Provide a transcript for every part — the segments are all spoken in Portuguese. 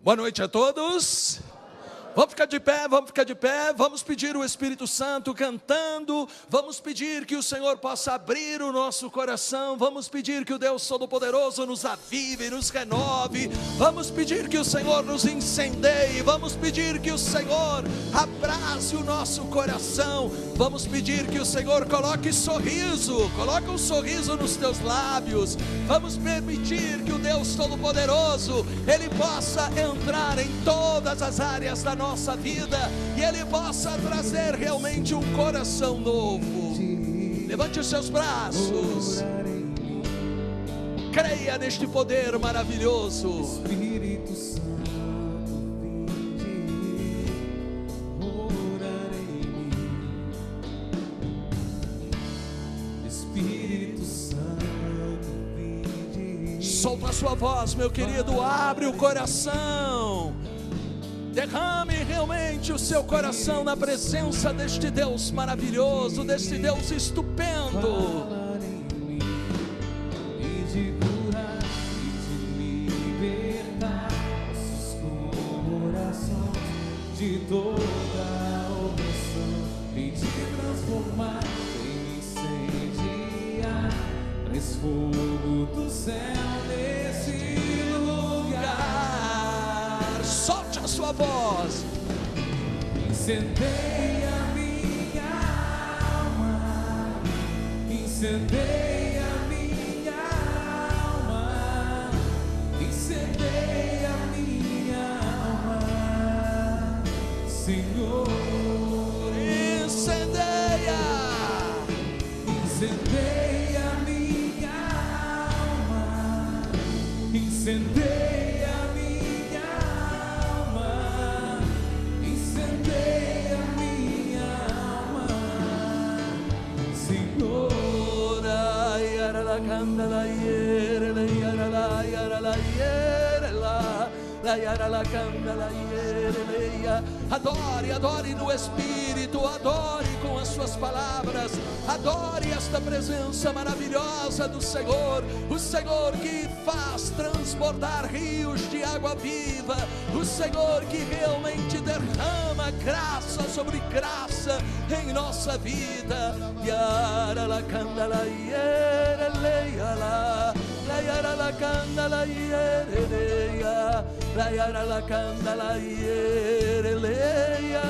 Boa noite a todos. Vamos ficar de pé, vamos ficar de pé, vamos pedir o Espírito Santo cantando, vamos pedir que o Senhor possa abrir o nosso coração, vamos pedir que o Deus Todo-Poderoso nos avive, nos renove, vamos pedir que o Senhor nos incendeie, vamos pedir que o Senhor abrace o nosso coração, vamos pedir que o Senhor coloque um sorriso nos teus lábios, vamos permitir que o Deus Todo-Poderoso, Ele possa entrar em todas as áreas da nossa vida, e Ele possa trazer realmente um coração novo. Levante os seus braços, creia neste poder maravilhoso. Espírito Santo, vinde, orarei em mim. Espírito Santo, vinde. Solta a sua voz, meu querido, abre o coração. Derrame realmente o seu coração na presença deste Deus maravilhoso, deste Deus estupendo. Fala em mim, e de curar, e de libertar nossos corações de toda opressão, e de transformar em incendiar, traz fogo do céu nesse lugar. Solte a sua voz. Incendeia minha alma, incendeia minha alma, incendeia minha alma, Senhor. Incendeia, Incendeia minha alma, incendeia. Adore, adore no Espírito, adore com as suas palavras, adore esta presença maravilhosa do Senhor, o Senhor que faz transbordar rios de água viva, o Senhor que realmente derrama graça sobre graça em nossa vida. Yara la candala yere leia la yara la candala yere leia la yara la candala yere leia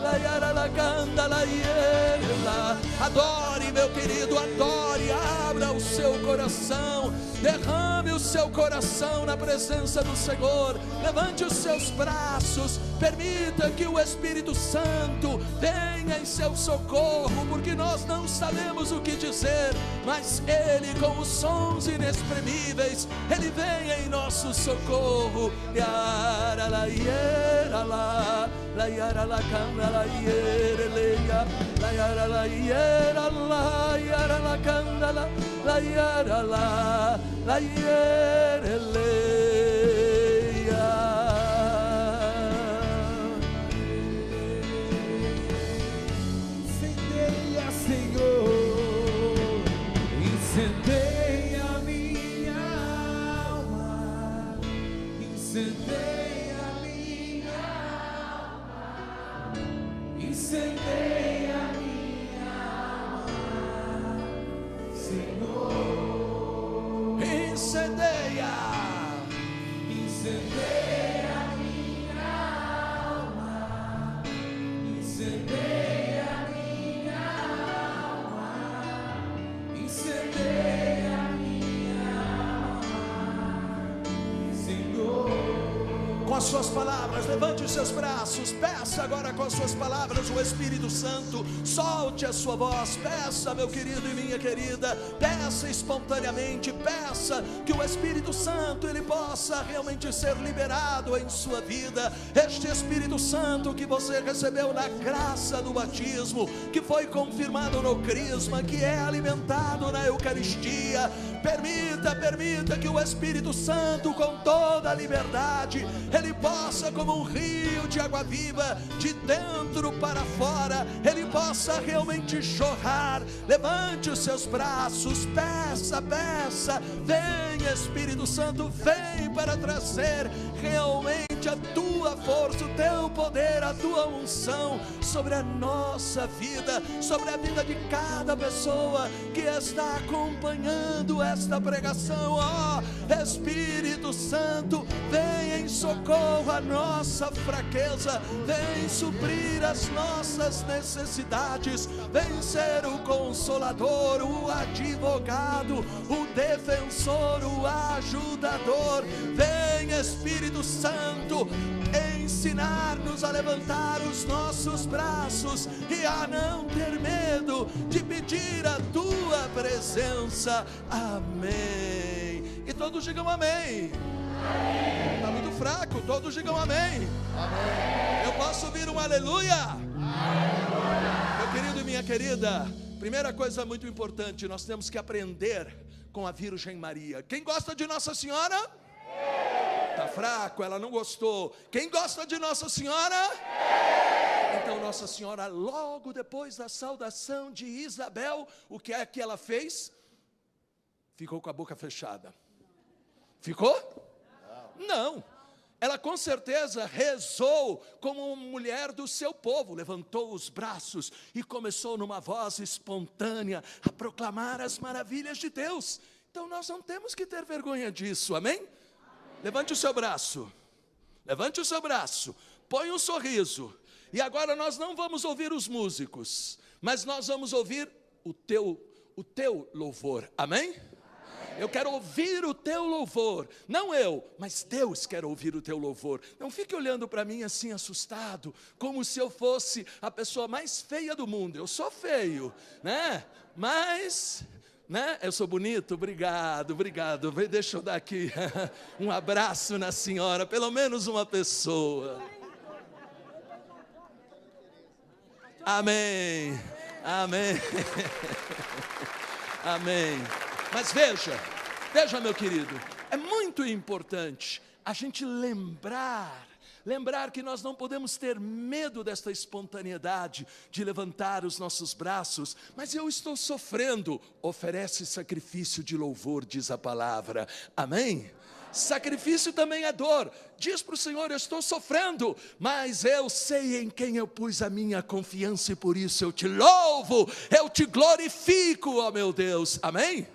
la yara la candala yere la. Adore, meu querido, adore, abra o seu coração, derrame o seu coração na presença do Senhor, levante os seus braços, permita que o Espírito Santo venha em seu socorro, porque nós não sabemos o que dizer, mas Ele com os sons inexprimíveis, Ele vem em nosso socorro. Yara la yera la yara la cana la yere leia la yara la yera la yara la cana la yara la yere leia. Incendeia, Senhor, incendeia minha alma, incendeia minha alma, incendeia minha alma, Senhor. Incendeia, Incendeia minha alma, incendeia minha alma, incendeia minha alma, Senhor. com as suas palavras, levante os seus braços, peça agora com as suas palavras o Espírito Santo, solte a sua voz, peça, meu querido e minha querida, peça espontaneamente, peça que o Espírito Santo, ele possa realmente ser liberado em sua vida, este Espírito Santo que você recebeu na graça do batismo, que foi confirmado no crisma, que é alimentado na Eucaristia. Permita que o Espírito Santo, com toda a liberdade, ele possa, como um rio de água viva, de dentro para fora, ele possa realmente jorrar. Levante os seus braços, peça, vem Espírito Santo, vem para trazer realmente a tua força, o teu poder, a tua unção sobre a nossa vida, sobre a vida de cada pessoa que está acompanhando esta pregação. Ó Espírito Santo, vem em socorro à nossa fraqueza, vem suprir as nossas necessidades, vem ser o consolador, o advogado, o defensor, o ajudador. Vem, Espírito Santo, ensinar-nos a levantar os nossos braços e a não ter medo de pedir a tua presença. Amém. E todos digam amém. Está muito fraco, todos digam amém. Amém. Eu posso ouvir um aleluia? Aleluia. Meu querido e minha querida, primeira coisa muito importante, nós temos que aprender com a Virgem Maria. Quem gosta de Nossa Senhora? Está fraco, ela não gostou. Quem gosta de Nossa Senhora? Então Nossa Senhora, logo depois da saudação de Isabel, o que é que ela fez? Ficou com a boca fechada. Ficou? Não. Ela com certeza rezou como uma mulher do seu povo, levantou os braços e começou numa voz espontânea a proclamar as maravilhas de Deus. Então nós não temos que ter vergonha disso, amém? Levante o seu braço, levante o seu braço, põe um sorriso. E agora nós não vamos ouvir os músicos, mas nós vamos ouvir o teu louvor, amém? Eu quero ouvir o teu louvor, não eu, mas Deus quer ouvir o teu louvor. Não fique olhando para mim assim assustado, como se eu fosse a pessoa mais feia do mundo. Eu sou feio, né? Mas, né? Eu sou bonito, obrigado. Deixa eu dar aqui um abraço na senhora, pelo menos uma pessoa. Amém, amém, amém. Mas veja meu querido, é muito importante a gente lembrar que nós não podemos ter medo desta espontaneidade de levantar os nossos braços. Mas eu estou sofrendo, oferece sacrifício de louvor, diz a palavra, amém? Sacrifício também é dor. Diz para o Senhor, eu estou sofrendo, mas eu sei em quem eu pus a minha confiança e por isso eu te louvo, eu te glorifico, ó meu Deus, amém?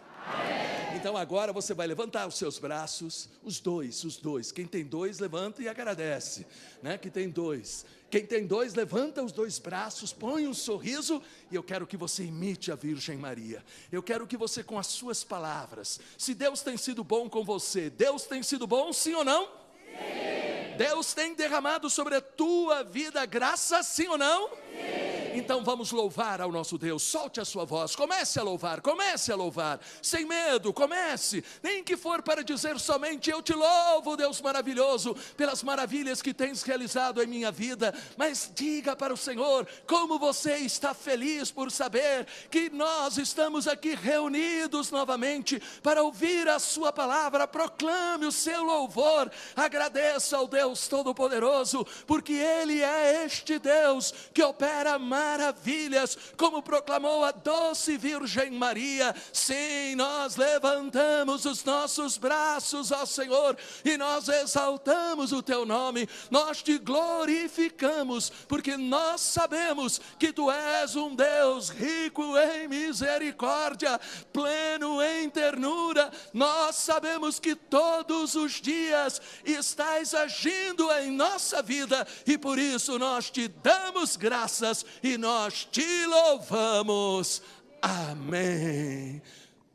Então agora você vai levantar os seus braços, os dois. Quem tem dois, levanta e agradece, né? Que tem dois. Quem tem dois, levanta os dois braços, põe um sorriso. E eu quero que você imite a Virgem Maria. Eu quero que você, com as suas palavras, se Deus tem sido bom com você, Deus tem sido bom, sim ou não? Sim. Deus tem derramado sobre a tua vida graça, sim ou não? Sim. Então vamos louvar ao nosso Deus. Solte a sua voz, comece a louvar, sem medo, comece, nem que for para dizer somente eu te louvo, Deus maravilhoso, pelas maravilhas que tens realizado em minha vida, mas diga para o Senhor como você está feliz por saber que nós estamos aqui reunidos novamente para ouvir a sua palavra. Proclame o seu louvor, agradeça ao Deus Todo-Poderoso, porque Ele é este Deus que opera maravilhas, como proclamou a doce Virgem Maria. Sim, nós levantamos os nossos braços ao Senhor e nós exaltamos o teu nome, nós te glorificamos, porque nós sabemos que tu és um Deus rico em misericórdia, pleno em ternura. Nós sabemos que todos os dias estás agindo em nossa vida e por isso nós te damos graças e nós te louvamos. Amém.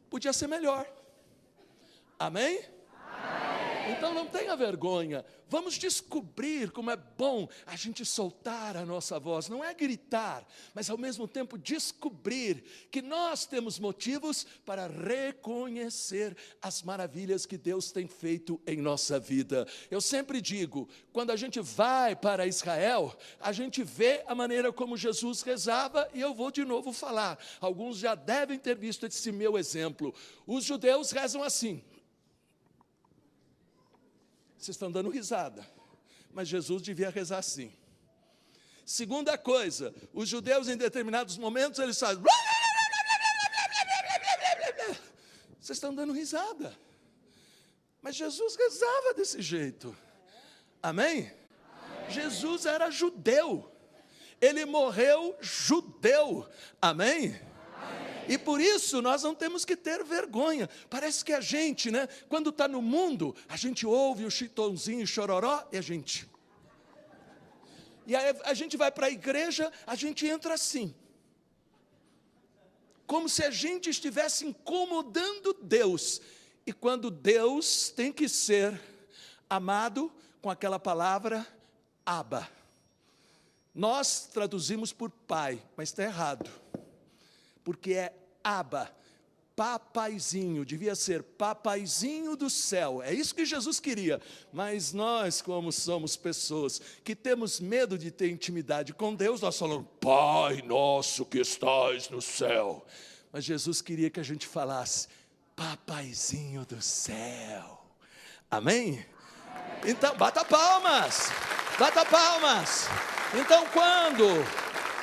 Podia ser melhor. Amém? Amém. Então não tenha vergonha. Vamos descobrir como é bom a gente soltar a nossa voz. Não é gritar, mas ao mesmo tempo descobrir que nós temos motivos para reconhecer as maravilhas que Deus tem feito em nossa vida. Eu sempre digo, quando a gente vai para Israel, a gente vê a maneira como Jesus rezava, e eu vou de novo falar. Alguns já devem ter visto esse meu exemplo. Os judeus rezam assim. Vocês estão dando risada, mas Jesus devia rezar assim. Segunda coisa, os judeus em determinados momentos eles fazem. Vocês estão dando risada, mas Jesus rezava desse jeito. Amém? Jesus era judeu. Ele morreu judeu. Amém? E por isso nós não temos que ter vergonha. Parece que a gente, né, quando está no mundo, a gente ouve o Chitãozinho, Chororó, e a gente... E aí a gente vai para a igreja, a gente entra assim. Como se a gente estivesse incomodando Deus. E quando Deus tem que ser amado com aquela palavra, Abba. Nós traduzimos por pai, mas está errado. Porque é Abba, papaizinho, devia ser papaizinho do céu. É isso que Jesus queria. Mas nós, como somos pessoas que temos medo de ter intimidade com Deus, nós falamos, Pai nosso que estás no céu. Mas Jesus queria que a gente falasse, papaizinho do céu. Amém? Então, bata palmas. Bata palmas. Então, quando...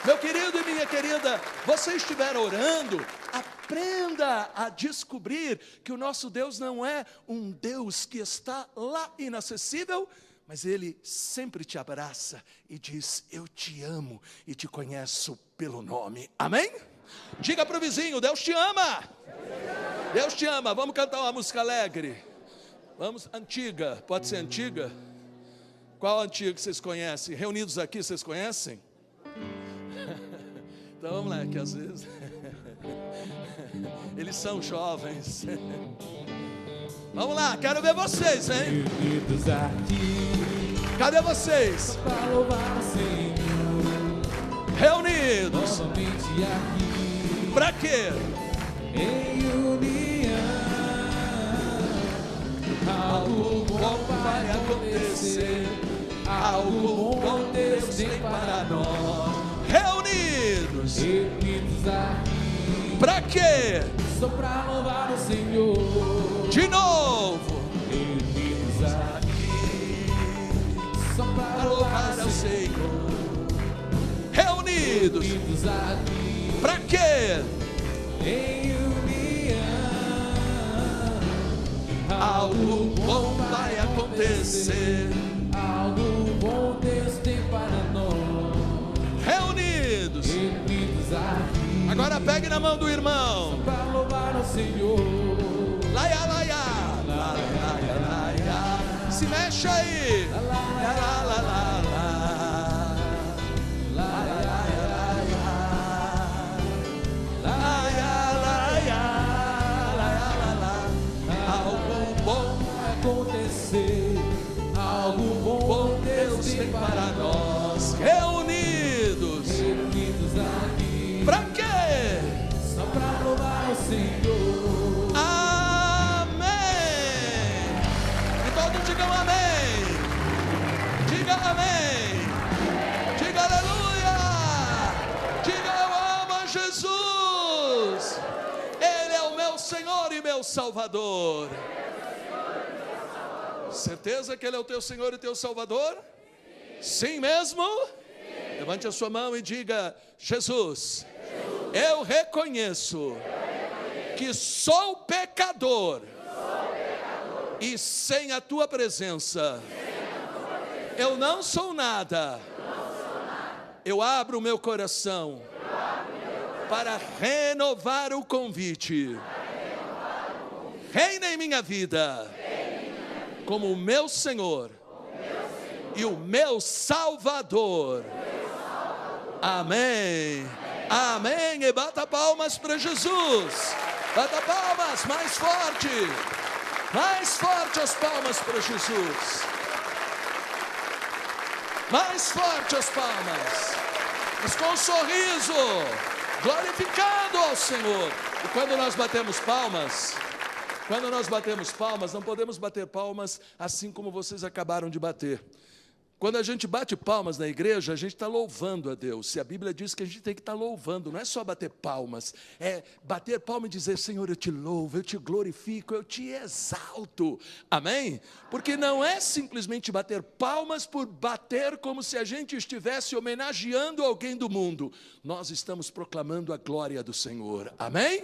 Meu querido e minha querida, você estiver orando, aprenda a descobrir que o nosso Deus não é um Deus que está lá inacessível, mas Ele sempre te abraça e diz, eu te amo e te conheço pelo nome. Amém? Diga para o vizinho, Deus te ama. Deus te ama. Vamos cantar uma música alegre. Vamos, antiga, pode ser antiga? Qual antiga que vocês conhecem? Reunidos aqui, vocês conhecem? Então vamos lá, que às vezes eles são jovens. Vamos lá, quero ver vocês, hein? Cadê vocês? Reunidos. Para quê? Em união, algo bom vai acontecer. Algo bom Deus tem para nós. Reunidos. Reunidos aqui. Para quê? Só para louvar o Senhor. De novo. Reunidos aqui. Só para louvar o Senhor. Reunidos. Reunidos aqui. Para quê? Em união, Algo bom vai acontecer. algo bom Deus tem para nós. Reunidos. Reunidos aqui. Agora pegue na mão do irmão. Para louvar o Senhor. Laia, laia, laia, laia. Se mexe aí. Laia, laia, laia. Acontecer, algo bom Deus tem para nós. Reunidos. Reunidos aqui. Para quê? Só para louvar o Senhor. Amém. E todos digam amém. Diga amém. Diga aleluia. Diga eu amo a Jesus. Ele é o meu Senhor e meu Salvador. Certeza que Ele é o teu Senhor e teu Salvador? Sim mesmo? Sim. Levante a sua mão e diga, Jesus, eu reconheço que sou pecador e sem a tua presença eu não sou nada. Eu abro o meu coração para renovar o convite. Reina em minha vida como o meu Senhor e o meu Salvador. Amém. Amém. E bata palmas para Jesus. Bata palmas, mais forte. Mais forte as palmas para Jesus. Mais forte as palmas. Mas com um sorriso, glorificando ao Senhor. E quando nós batemos palmas, não podemos bater palmas assim como vocês acabaram de bater. Quando a gente bate palmas na igreja, a gente está louvando a Deus. E a Bíblia diz que a gente tem que estar louvando, não é só bater palmas. É bater palma e dizer, Senhor, eu te louvo, eu te glorifico, eu te exalto. Amém? Porque não é simplesmente bater palmas por bater como se a gente estivesse homenageando alguém do mundo. Nós estamos proclamando a glória do Senhor. Amém?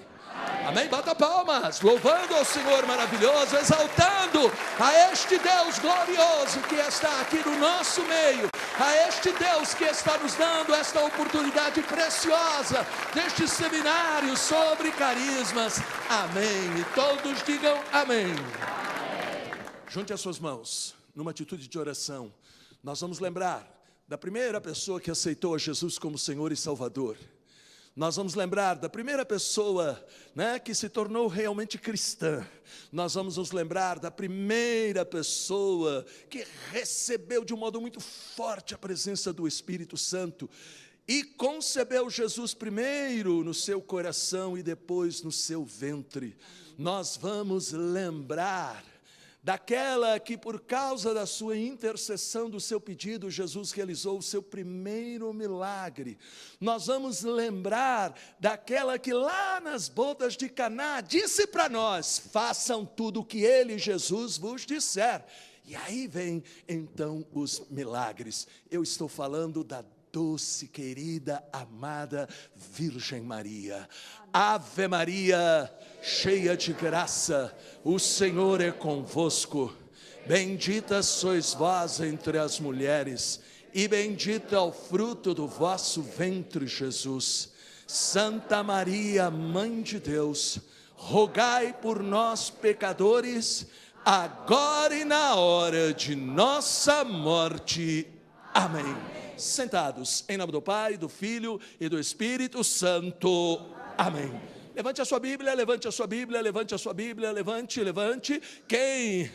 Amém? Bata palmas, louvando ao Senhor maravilhoso, exaltando a este Deus glorioso que está aqui no nosso meio, a este Deus que está nos dando esta oportunidade preciosa deste seminário sobre carismas. Amém. E todos digam amém. Junte as suas mãos, numa atitude de oração. Nós vamos lembrar da primeira pessoa que aceitou a Jesus como Senhor e Salvador. Nós vamos lembrar da primeira pessoa, que se tornou realmente cristã. Nós vamos nos lembrar da primeira pessoa que recebeu de um modo muito forte a presença do Espírito Santo e concebeu Jesus primeiro no seu coração e depois no seu ventre. Nós vamos lembrar daquela que, por causa da sua intercessão, do seu pedido, Jesus realizou o seu primeiro milagre. Nós vamos lembrar daquela que lá nas bodas de Caná disse para nós: façam tudo o que ele, Jesus, vos disser. E aí vem então os milagres. Eu estou falando da doce, querida, amada Virgem Maria. Ave Maria, cheia de graça, o Senhor é convosco. Bendita sois vós entre as mulheres, e bendito é o fruto do vosso ventre, Jesus. Santa Maria, Mãe de Deus, rogai por nós, pecadores, agora e na hora de nossa morte. Amém. Sentados, em nome do Pai, do Filho e do Espírito Santo. Amém. Levante a sua Bíblia, levante a sua Bíblia, levante a sua Bíblia, levante. Quem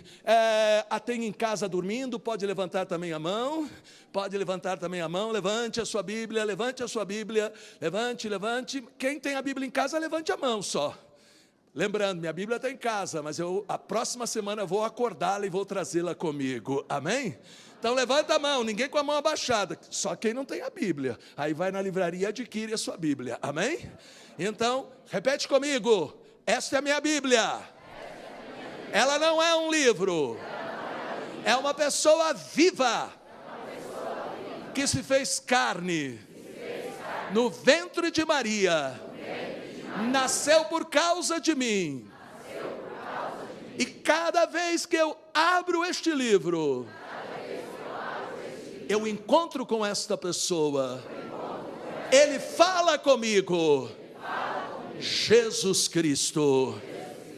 a tem em casa dormindo, pode levantar também a mão. Pode levantar também a mão, levante a sua Bíblia, levante a sua Bíblia, levante. Quem tem a Bíblia em casa, levante a mão só. Lembrando, minha Bíblia está em casa, mas a próxima semana eu vou acordá-la e vou trazê-la comigo. Amém? Então levanta a mão, ninguém com a mão abaixada, só quem não tem a Bíblia. Aí vai na livraria e adquire a sua Bíblia, amém? Então, repete comigo, esta é a minha Bíblia. Ela não é um livro, é uma pessoa viva, que se fez carne, no ventre de Maria, nasceu por causa de mim. E cada vez que eu abro este livro, eu encontro com esta pessoa, ele fala comigo, Jesus Cristo.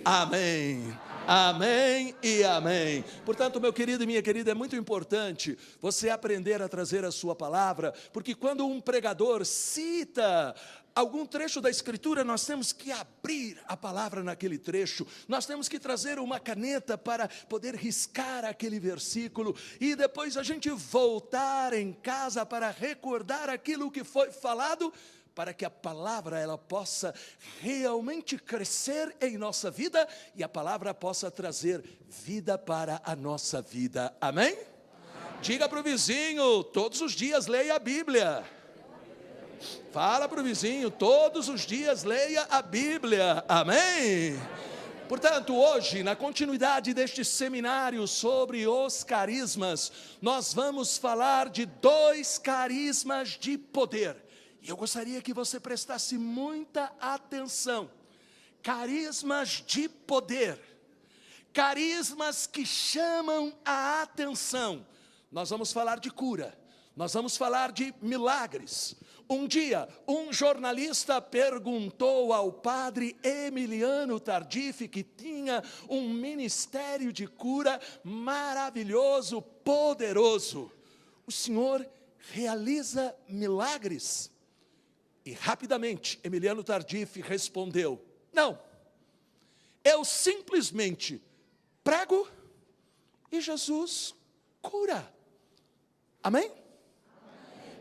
Amém. Amém e amém. Portanto, meu querido e minha querida, é muito importante você aprender a trazer a sua palavra, porque quando um pregador cita algum trecho da Escritura, nós temos que abrir a palavra naquele trecho, nós temos que trazer uma caneta para poder riscar aquele versículo, e depois a gente voltar em casa para recordar aquilo que foi falado, para que a palavra ela possa realmente crescer em nossa vida, e a palavra possa trazer vida para a nossa vida, amém? Diga para o vizinho, todos os dias leia a Bíblia. Fala para o vizinho, todos os dias leia a Bíblia, amém? Portanto, hoje, na continuidade deste seminário sobre os carismas, nós vamos falar de 2 carismas de poder. E eu gostaria que você prestasse muita atenção. Carismas de poder, carismas que chamam a atenção. Nós vamos falar de cura, nós vamos falar de milagres. Um dia, um jornalista perguntou ao padre Emiliano Tardif, que tinha um ministério de cura maravilhoso, poderoso: o senhor realiza milagres? E rapidamente, Emiliano Tardif respondeu: não, eu simplesmente prego e Jesus cura. Amém?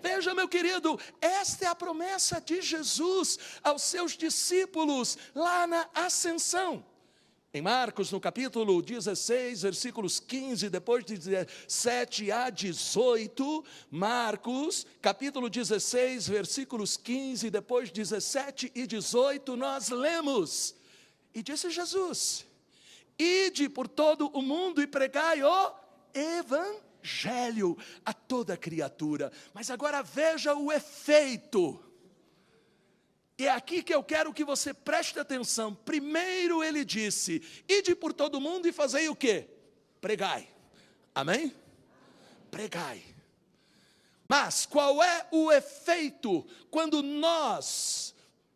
Veja, meu querido, esta é a promessa de Jesus aos seus discípulos lá na ascensão. Em Marcos, no capítulo 16, versículos 15, depois de 17 a 18, Marcos, capítulo 16, versículos 15, depois 17 e 18, nós lemos: e disse Jesus: ide por todo o mundo e pregai o evangelho a toda criatura. Mas agora veja o efeito. E é aqui que eu quero que você preste atenção. Primeiro ele disse: ide por todo mundo e fazei o quê? Pregai. Amém? Pregai. Mas qual é o efeito quando nós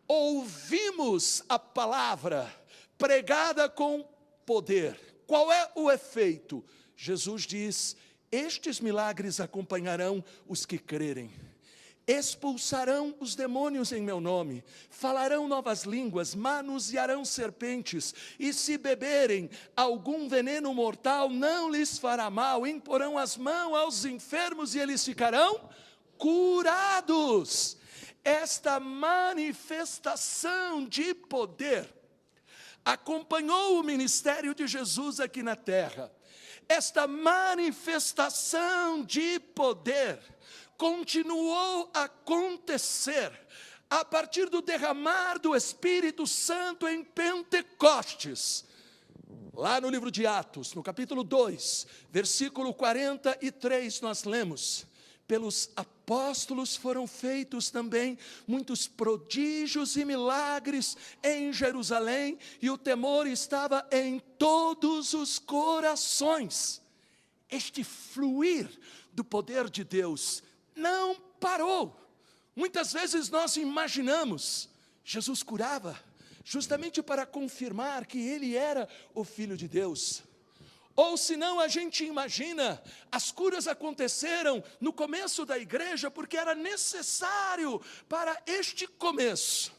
ouvimos a palavra pregada com poder? Qual é o efeito? Jesus diz: estes milagres acompanharão os que crerem. Expulsarão os demônios em meu nome, falarão novas línguas, manusearão serpentes, e se beberem algum veneno mortal, não lhes fará mal, imporão as mãos aos enfermos e eles ficarão curados. Esta manifestação de poder acompanhou o ministério de Jesus aqui na terra. Esta manifestação de poder continuou a acontecer a partir do derramar do Espírito Santo em Pentecostes. Lá no livro de Atos, no capítulo 2, versículo 43, nós lemos: pelos apóstolos foram feitos também muitos prodígios e milagres em Jerusalém, e o temor estava em todos os corações. Este fluir do poder de Deus não parou. Muitas vezes nós imaginamos, Jesus curava justamente para confirmar que ele era o Filho de Deus. Ou senão a gente imagina, as curas aconteceram no começo da igreja porque era necessário para este começo.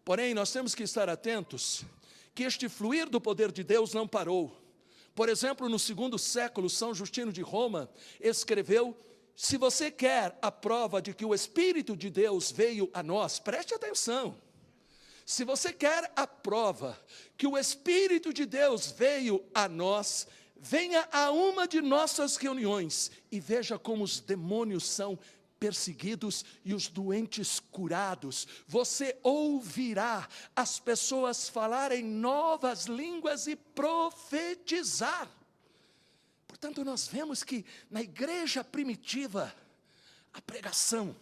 Porém, nós temos que estar atentos que este fluir do poder de Deus não parou. Por exemplo, no 2º século, São Justino de Roma escreveu: se você quer a prova de que o Espírito de Deus veio a nós, preste atenção. Se você quer a prova que o Espírito de Deus veio a nós, venha a uma de nossas reuniões e veja como os demônios são perseguidos e os doentes curados. Você ouvirá as pessoas falarem novas línguas e profetizar. Portanto, nós vemos que na igreja primitiva, a pregação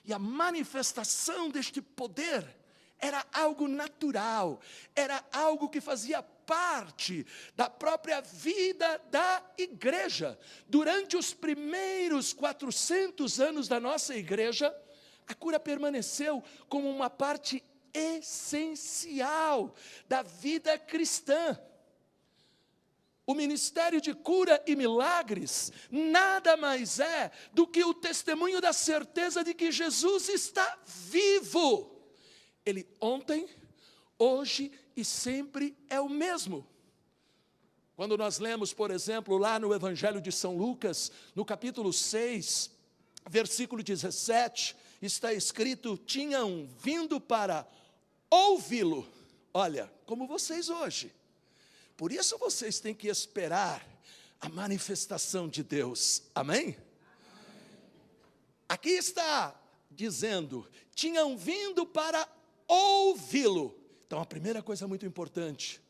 e a manifestação deste poder era algo natural, era algo que fazia parte da própria vida da igreja. Durante os primeiros 400 anos da nossa igreja, a cura permaneceu como uma parte essencial da vida cristã. O ministério de cura e milagres nada mais é do que o testemunho da certeza de que Jesus está vivo. Ele ontem, hoje e sempre é o mesmo. Quando nós lemos, por exemplo, lá no Evangelho de São Lucas, no capítulo 6, versículo 17, está escrito: tinham vindo para ouvi-lo. Olha, como vocês hoje. Por isso vocês têm que esperar a manifestação de Deus. Amém? Aqui está dizendo: tinham vindo para ouvi-lo. Então a primeira coisa muito importante,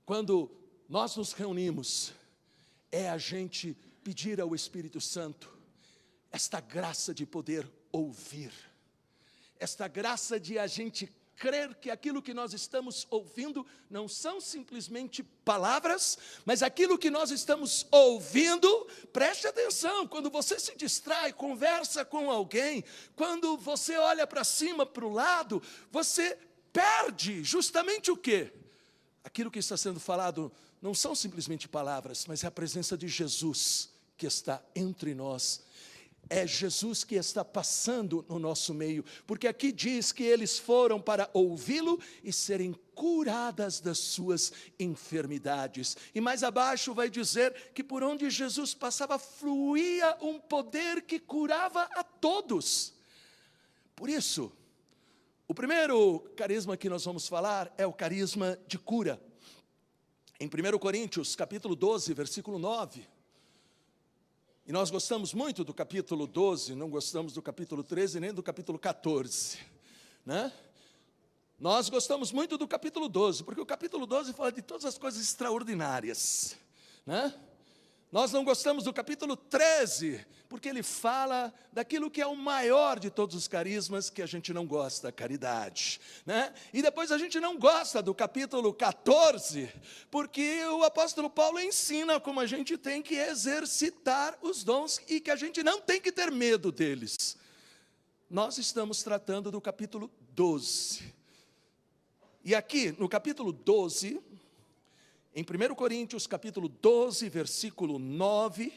quando nós nos reunimos, é a gente pedir ao Espírito Santo esta graça de poder ouvir, esta graça de a gente crer que aquilo que nós estamos ouvindo não são simplesmente palavras, mas aquilo que nós estamos ouvindo, preste atenção, quando você se distrai, conversa com alguém, quando você olha para cima, para o lado, você perde justamente o quê? Aquilo que está sendo falado não são simplesmente palavras, mas é a presença de Jesus que está entre nós. É Jesus que está passando no nosso meio, porque aqui diz que eles foram para ouvi-lo e serem curadas das suas enfermidades. E mais abaixo vai dizer que por onde Jesus passava fluía um poder que curava a todos. Por isso, o primeiro carisma que nós vamos falar é o carisma de cura. Em 1 Coríntios, capítulo 12, versículo 9, e nós gostamos muito do capítulo 12, não gostamos do capítulo 13, nem do capítulo 14, né? Nós gostamos muito do capítulo 12, porque o capítulo 12 fala de todas as coisas extraordinárias, né? Nós não gostamos do capítulo 13, porque ele fala daquilo que é o maior de todos os carismas, que a gente não gosta, a caridade, né? E depois a gente não gosta do capítulo 14, porque o apóstolo Paulo ensina como a gente tem que exercitar os dons e que a gente não tem que ter medo deles. Nós estamos tratando do capítulo 12. E aqui, no capítulo 12, em 1 Coríntios, capítulo 12, versículo 9,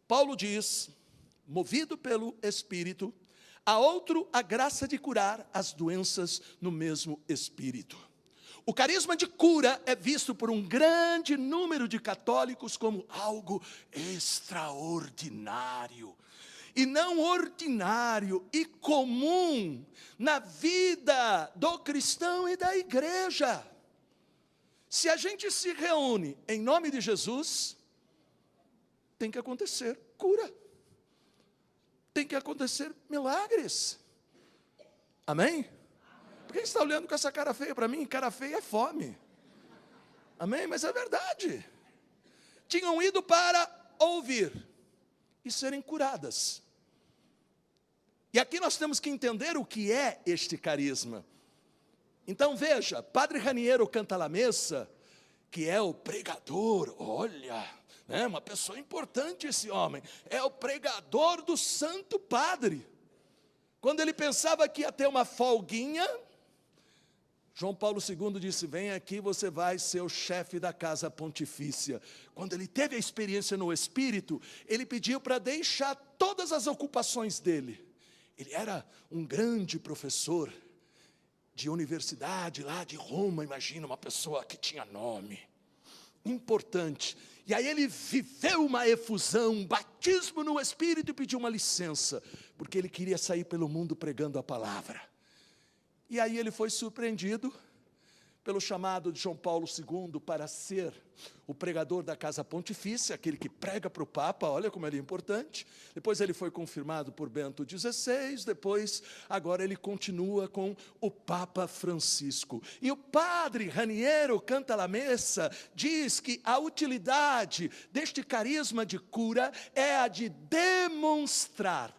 Paulo diz, movido pelo Espírito, a outro a graça de curar as doenças no mesmo Espírito. O carisma de cura é visto por um grande número de católicos como algo extraordinário, e não ordinário e comum na vida do cristão e da igreja. Se a gente se reúne em nome de Jesus, tem que acontecer cura, tem que acontecer milagres. Amém? Por que você está olhando com essa cara feia para mim? Cara feia é fome. Amém? Mas é verdade. Tinham ido para ouvir e serem curadas. E aqui nós temos que entender o que é este carisma. Então veja, Padre Raniero Cantalamessa, que é o pregador, olha, né, uma pessoa importante esse homem, é o pregador do Santo Padre. Quando ele pensava que ia ter uma folguinha, João Paulo II disse, vem aqui, você vai ser o chefe da casa pontifícia. Quando ele teve a experiência no Espírito, ele pediu para deixar todas as ocupações dele. Ele era um grande professor de universidade lá de Roma, imagina uma pessoa que tinha nome, importante. E aí ele viveu uma efusão, um batismo no Espírito e pediu uma licença, porque ele queria sair pelo mundo pregando a palavra. E aí ele foi surpreendido pelo chamado de João Paulo II para ser o pregador da Casa Pontifícia, aquele que prega para o Papa, olha como ele é importante. Depois ele foi confirmado por Bento XVI, depois, agora ele continua com o Papa Francisco. E o padre Raniero Cantalamessa diz que a utilidade deste carisma de cura é a de demonstrar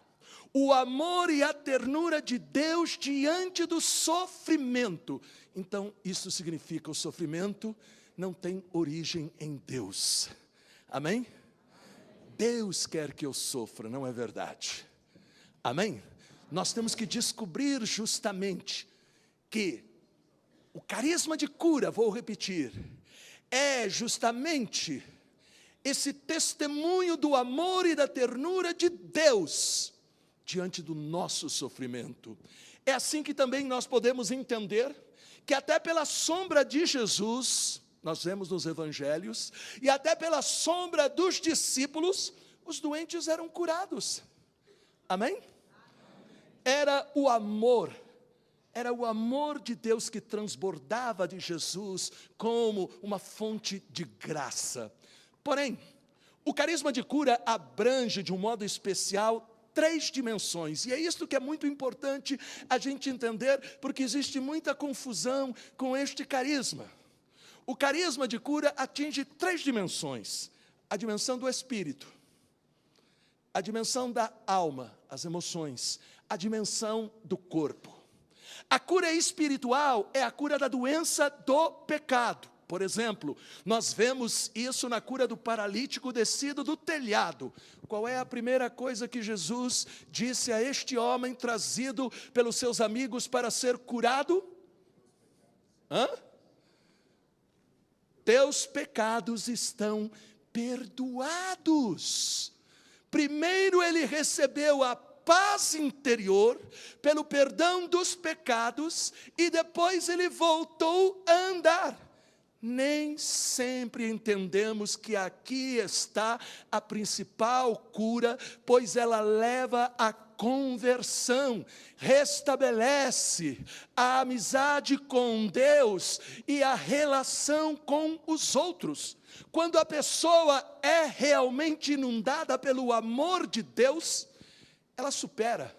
o amor e a ternura de Deus diante do sofrimento. Então, isso significa o sofrimento não tem origem em Deus. Amém? Deus quer que eu sofra, não é verdade? Amém? Nós temos que descobrir justamente que o carisma de cura, vou repetir, é justamente esse testemunho do amor e da ternura de Deus diante do nosso sofrimento. É assim que também nós podemos entender que até pela sombra de Jesus, nós vemos nos evangelhos, e até pela sombra dos discípulos, os doentes eram curados. Amém? Era o amor de Deus que transbordava de Jesus como uma fonte de graça. Porém, o carisma de cura abrange de um modo especial 3 dimensões, e é isso que é muito importante a gente entender, porque existe muita confusão com este carisma. O carisma de cura atinge 3 dimensões: a dimensão do espírito, a dimensão da alma, as emoções, a dimensão do corpo. A cura espiritual é a cura da doença do pecado. Por exemplo, nós vemos isso na cura do paralítico descido do telhado. Qual é a primeira coisa que Jesus disse a este homem trazido pelos seus amigos para ser curado? Teus pecados estão perdoados. Primeiro ele recebeu a paz interior pelo perdão dos pecados e depois ele voltou a andar. Nem sempre entendemos que aqui está a principal cura, pois ela leva à conversão, restabelece a amizade com Deus e a relação com os outros. Quando a pessoa é realmente inundada pelo amor de Deus, ela supera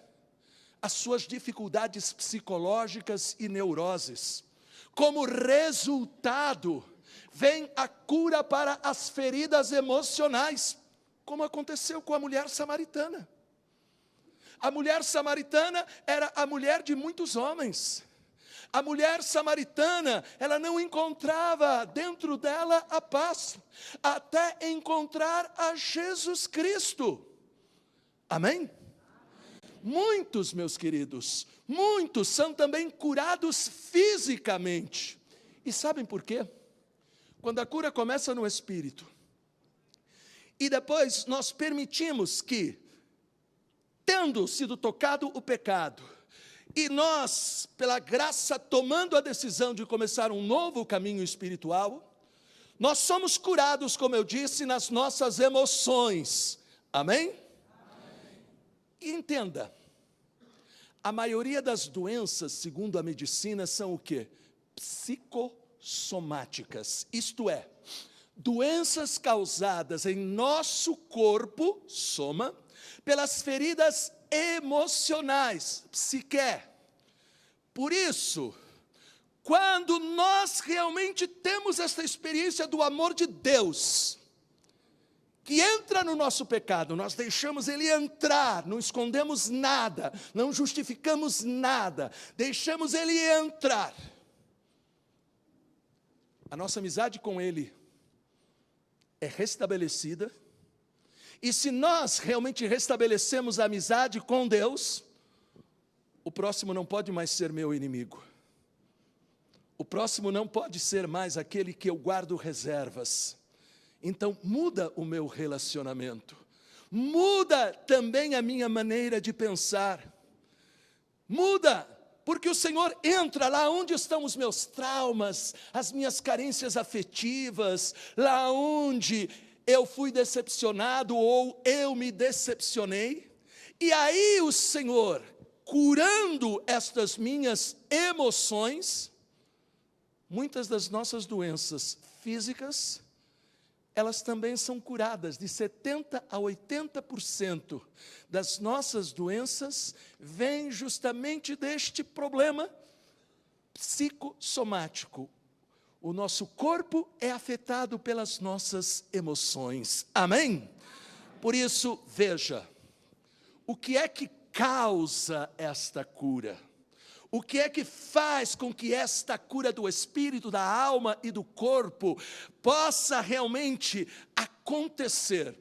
as suas dificuldades psicológicas e neuroses. Como resultado, vem a cura para as feridas emocionais, como aconteceu com a mulher samaritana. A mulher samaritana era a mulher de muitos homens. A mulher samaritana, ela não encontrava dentro dela a paz, até encontrar a Jesus Cristo. Amém? Muitos, meus queridos, muitos são também curados fisicamente. E sabem por quê? Quando a cura começa no espírito, e depois nós permitimos que, tendo sido tocado o pecado, e nós, pela graça, tomando a decisão de começar um novo caminho espiritual, nós somos curados, como eu disse, nas nossas emoções. Amém? E entenda, a maioria das doenças, segundo a medicina, são o quê? Psicossomáticas, isto é, doenças causadas em nosso corpo, soma, pelas feridas emocionais, psique. Por isso, quando nós realmente temos esta experiência do amor de Deus, que entra no nosso pecado, nós deixamos ele entrar, não escondemos nada, não justificamos nada, deixamos ele entrar. A nossa amizade com ele é restabelecida. E se nós realmente restabelecemos a amizade com Deus, o próximo não pode mais ser meu inimigo. O próximo não pode ser mais aquele que eu guardo reservas. Então muda o meu relacionamento. Muda também a minha maneira de pensar. Muda, porque o Senhor entra lá onde estão os meus traumas, as minhas carências afetivas, lá onde eu fui decepcionado ou eu me decepcionei, e aí o Senhor, curando estas minhas emoções, muitas das nossas doenças físicas, elas também são curadas, de 70% a 80% das nossas doenças vêm justamente deste problema psicossomático. O nosso corpo é afetado pelas nossas emoções. Amém? Por isso, veja, o que é que causa esta cura? O que é que faz com que esta cura do espírito, da alma e do corpo possa realmente acontecer?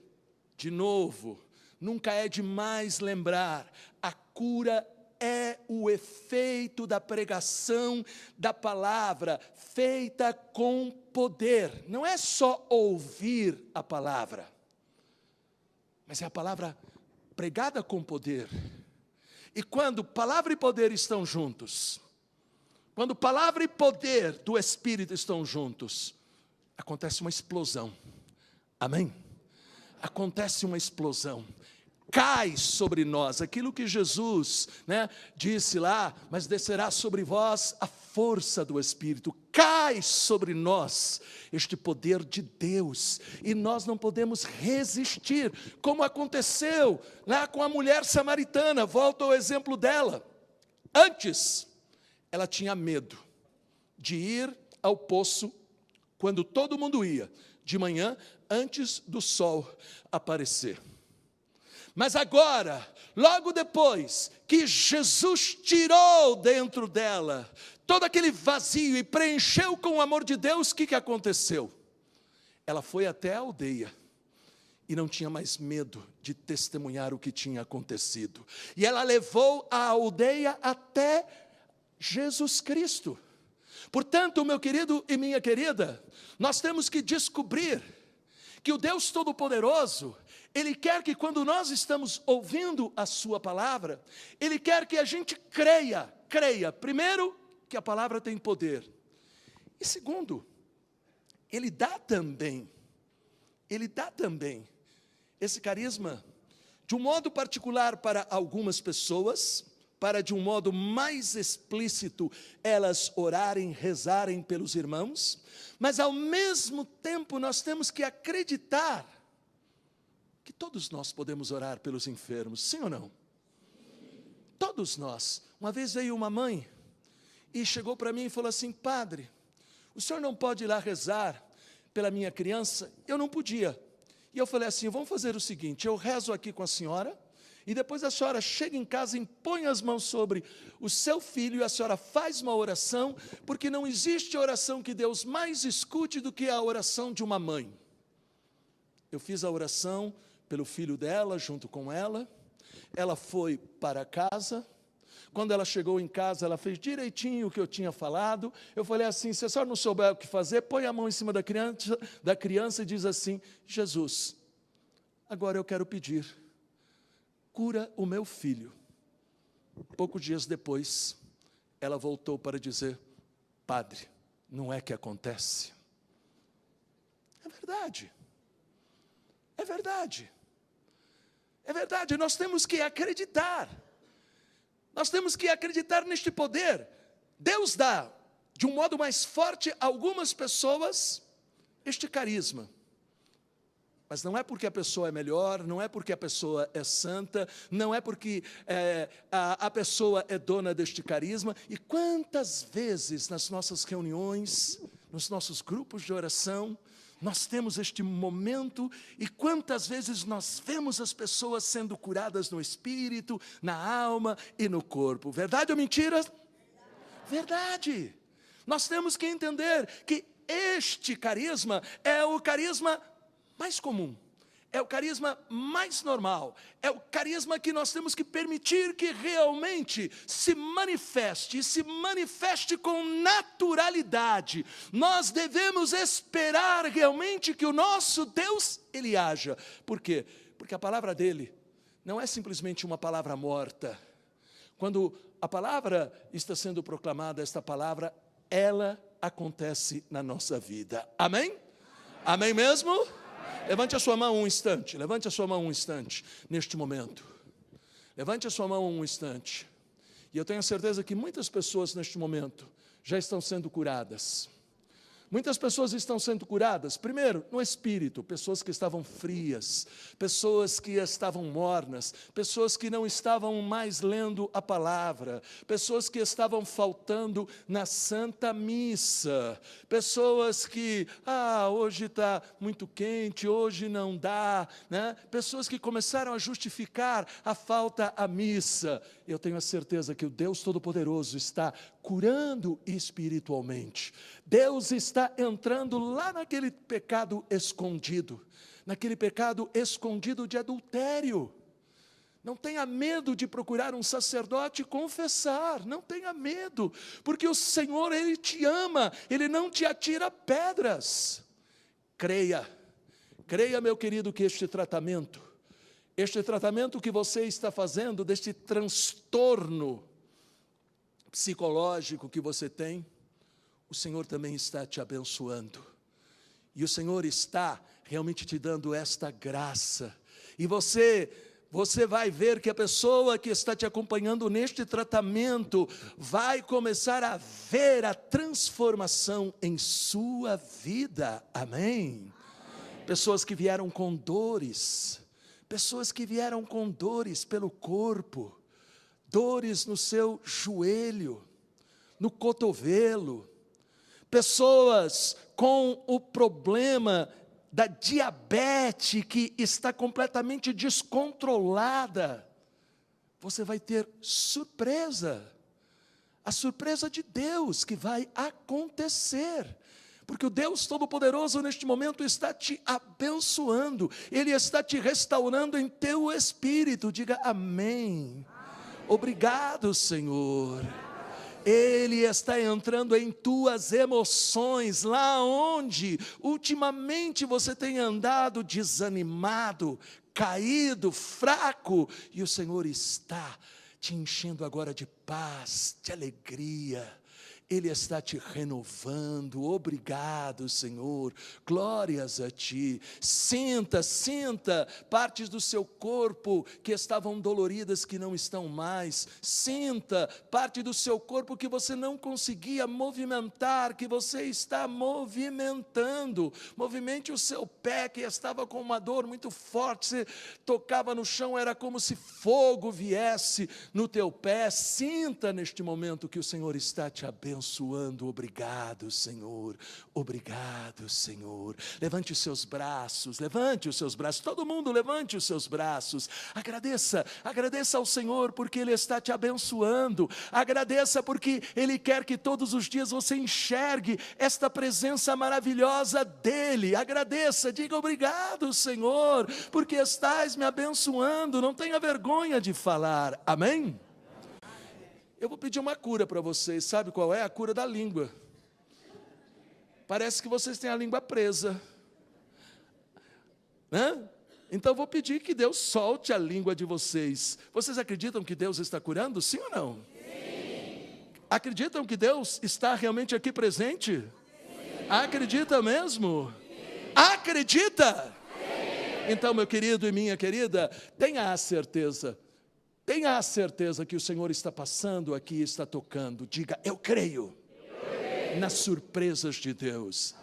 De novo, nunca é demais lembrar, a cura é o efeito da pregação da palavra, feita com poder. Não é só ouvir a palavra, mas é a palavra pregada com poder. E quando palavra e poder estão juntos, quando palavra e poder do Espírito estão juntos, acontece uma explosão. Amém? Acontece uma explosão. Cai sobre nós, aquilo que Jesus disse lá, mas descerá sobre vós a força do Espírito, cai sobre nós este poder de Deus, e nós não podemos resistir, como aconteceu lá com a mulher samaritana. Volto ao exemplo dela. Antes, ela tinha medo de ir ao poço, quando todo mundo ia, de manhã, antes do sol aparecer. Mas agora, logo depois que Jesus tirou dentro dela todo aquele vazio e preencheu com o amor de Deus, o que aconteceu? Ela foi até a aldeia e não tinha mais medo de testemunhar o que tinha acontecido. E ela levou a aldeia até Jesus Cristo. Portanto, meu querido e minha querida, nós temos que descobrir que o Deus Todo-Poderoso, Ele quer que quando nós estamos ouvindo a sua palavra, Ele quer que a gente creia, primeiro, que a palavra tem poder, e segundo, Ele dá também esse carisma, de um modo particular para algumas pessoas, para de um modo mais explícito, elas orarem, rezarem pelos irmãos, mas ao mesmo tempo nós temos que acreditar, que todos nós podemos orar pelos enfermos, sim ou não? Todos nós. Uma vez veio uma mãe, e chegou para mim e falou assim: padre, o senhor não pode ir lá rezar pela minha criança? Eu não podia. E eu falei assim, vamos fazer o seguinte, eu rezo aqui com a senhora, e depois a senhora chega em casa, impõe as mãos sobre o seu filho, e a senhora faz uma oração, porque não existe oração que Deus mais escute do que a oração de uma mãe. Eu fiz a oração pelo filho dela, junto com ela foi para casa. Quando ela chegou em casa, ela fez direitinho o que eu tinha falado. Eu falei assim, se a senhora não souber o que fazer, põe a mão em cima da criança e diz assim, Jesus, agora eu quero pedir, cura o meu filho. Poucos dias depois, ela voltou para dizer, padre, não é que acontece? É verdade. É verdade. É verdade, nós temos que acreditar. Nós temos que acreditar neste poder. Deus dá, de um modo mais forte, a algumas pessoas este carisma. Mas não é porque a pessoa é melhor, não é porque a pessoa é santa, não é porque a pessoa é dona deste carisma. E quantas vezes nas nossas reuniões, nos nossos grupos de oração, nós temos este momento, e quantas vezes nós vemos as pessoas sendo curadas no espírito, na alma e no corpo. Verdade ou mentira? Verdade. Nós temos que entender que este carisma é o carisma mais comum, é o carisma mais normal, é o carisma que nós temos que permitir que realmente se manifeste, e se manifeste com naturalidade. Nós devemos esperar realmente que o nosso Deus, Ele haja. Por quê? Porque a palavra dEle não é simplesmente uma palavra morta. Quando a palavra está sendo proclamada, esta palavra, ela acontece na nossa vida. Amém? Amém mesmo? Levante a sua mão um instante, levante a sua mão um instante, neste momento. Levante a sua mão um instante. E eu tenho certeza que muitas pessoas neste momento já estão sendo curadas. Muitas pessoas estão sendo curadas, primeiro, no espírito, pessoas que estavam frias, pessoas que estavam mornas, pessoas que não estavam mais lendo a palavra, pessoas que estavam faltando na Santa Missa, pessoas que, hoje está muito quente, hoje não dá, né? Pessoas que começaram a justificar a falta à missa. Eu tenho a certeza que o Deus Todo-Poderoso está curando espiritualmente. Deus está entrando lá naquele pecado escondido, naquele pecado escondido de adultério. Não tenha medo de procurar um sacerdote e confessar, não tenha medo, porque o Senhor, Ele te ama, Ele não te atira pedras. Creia, meu querido, que este tratamento que você está fazendo, deste transtorno psicológico que você tem, o Senhor também está te abençoando, e o Senhor está realmente te dando esta graça, e você vai ver que a pessoa que está te acompanhando neste tratamento, vai começar a ver a transformação em sua vida, amém? Pessoas que vieram com dores, pelo corpo, dores no seu joelho, no cotovelo, pessoas com o problema da diabetes que está completamente descontrolada. Você vai ter surpresa, a surpresa de Deus que vai acontecer, porque o Deus Todo-Poderoso neste momento está te abençoando, Ele está te restaurando em teu espírito. Diga amém. Obrigado, Senhor. Ele está entrando em tuas emoções, lá onde ultimamente você tem andado desanimado, caído, fraco, e o Senhor está te enchendo agora de paz, de alegria. Ele está te renovando. Obrigado, Senhor, glórias a Ti. Sinta partes do seu corpo que estavam doloridas, que não estão mais. Sinta parte do seu corpo que você não conseguia movimentar, que você está movimentando. Movimente o seu pé, que estava com uma dor muito forte, você tocava no chão, era como se fogo viesse no teu pé. Sinta neste momento que o Senhor está te abençoando. abençoando. Obrigado, Senhor. Obrigado, Senhor. Levante os seus braços, todo mundo levante os seus braços. Agradeça ao Senhor porque Ele está te abençoando. Agradeça porque Ele quer que todos os dias você enxergue esta presença maravilhosa dEle. Agradeça, diga obrigado, Senhor, porque estás me abençoando. Não tenha vergonha de falar, amém? Eu vou pedir uma cura para vocês, sabe qual é? A cura da língua. Parece que vocês têm a língua presa, né? Então vou pedir que Deus solte a língua de vocês. Vocês acreditam que Deus está curando? Sim ou não? Sim. Acreditam que Deus está realmente aqui presente? Sim. Acredita mesmo? Sim. Acredita? Sim. Então, meu querido e minha querida, tenha a certeza que o Senhor está passando aqui, está tocando. Diga, eu creio nas surpresas de Deus.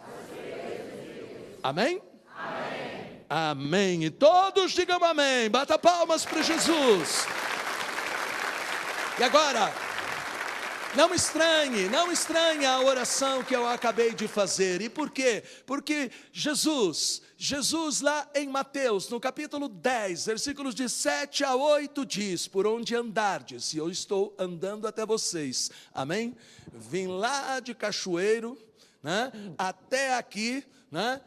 Amém? Amém. Amém. E todos digam amém. Bata palmas para Jesus. E agora, não estranhe a oração que eu acabei de fazer. E por quê? Porque Jesus lá em Mateus, no capítulo 10, versículos de 7 a 8, diz, por onde andardes, e eu estou andando até vocês, amém? Vim lá de Cachoeiro, né, até aqui, né?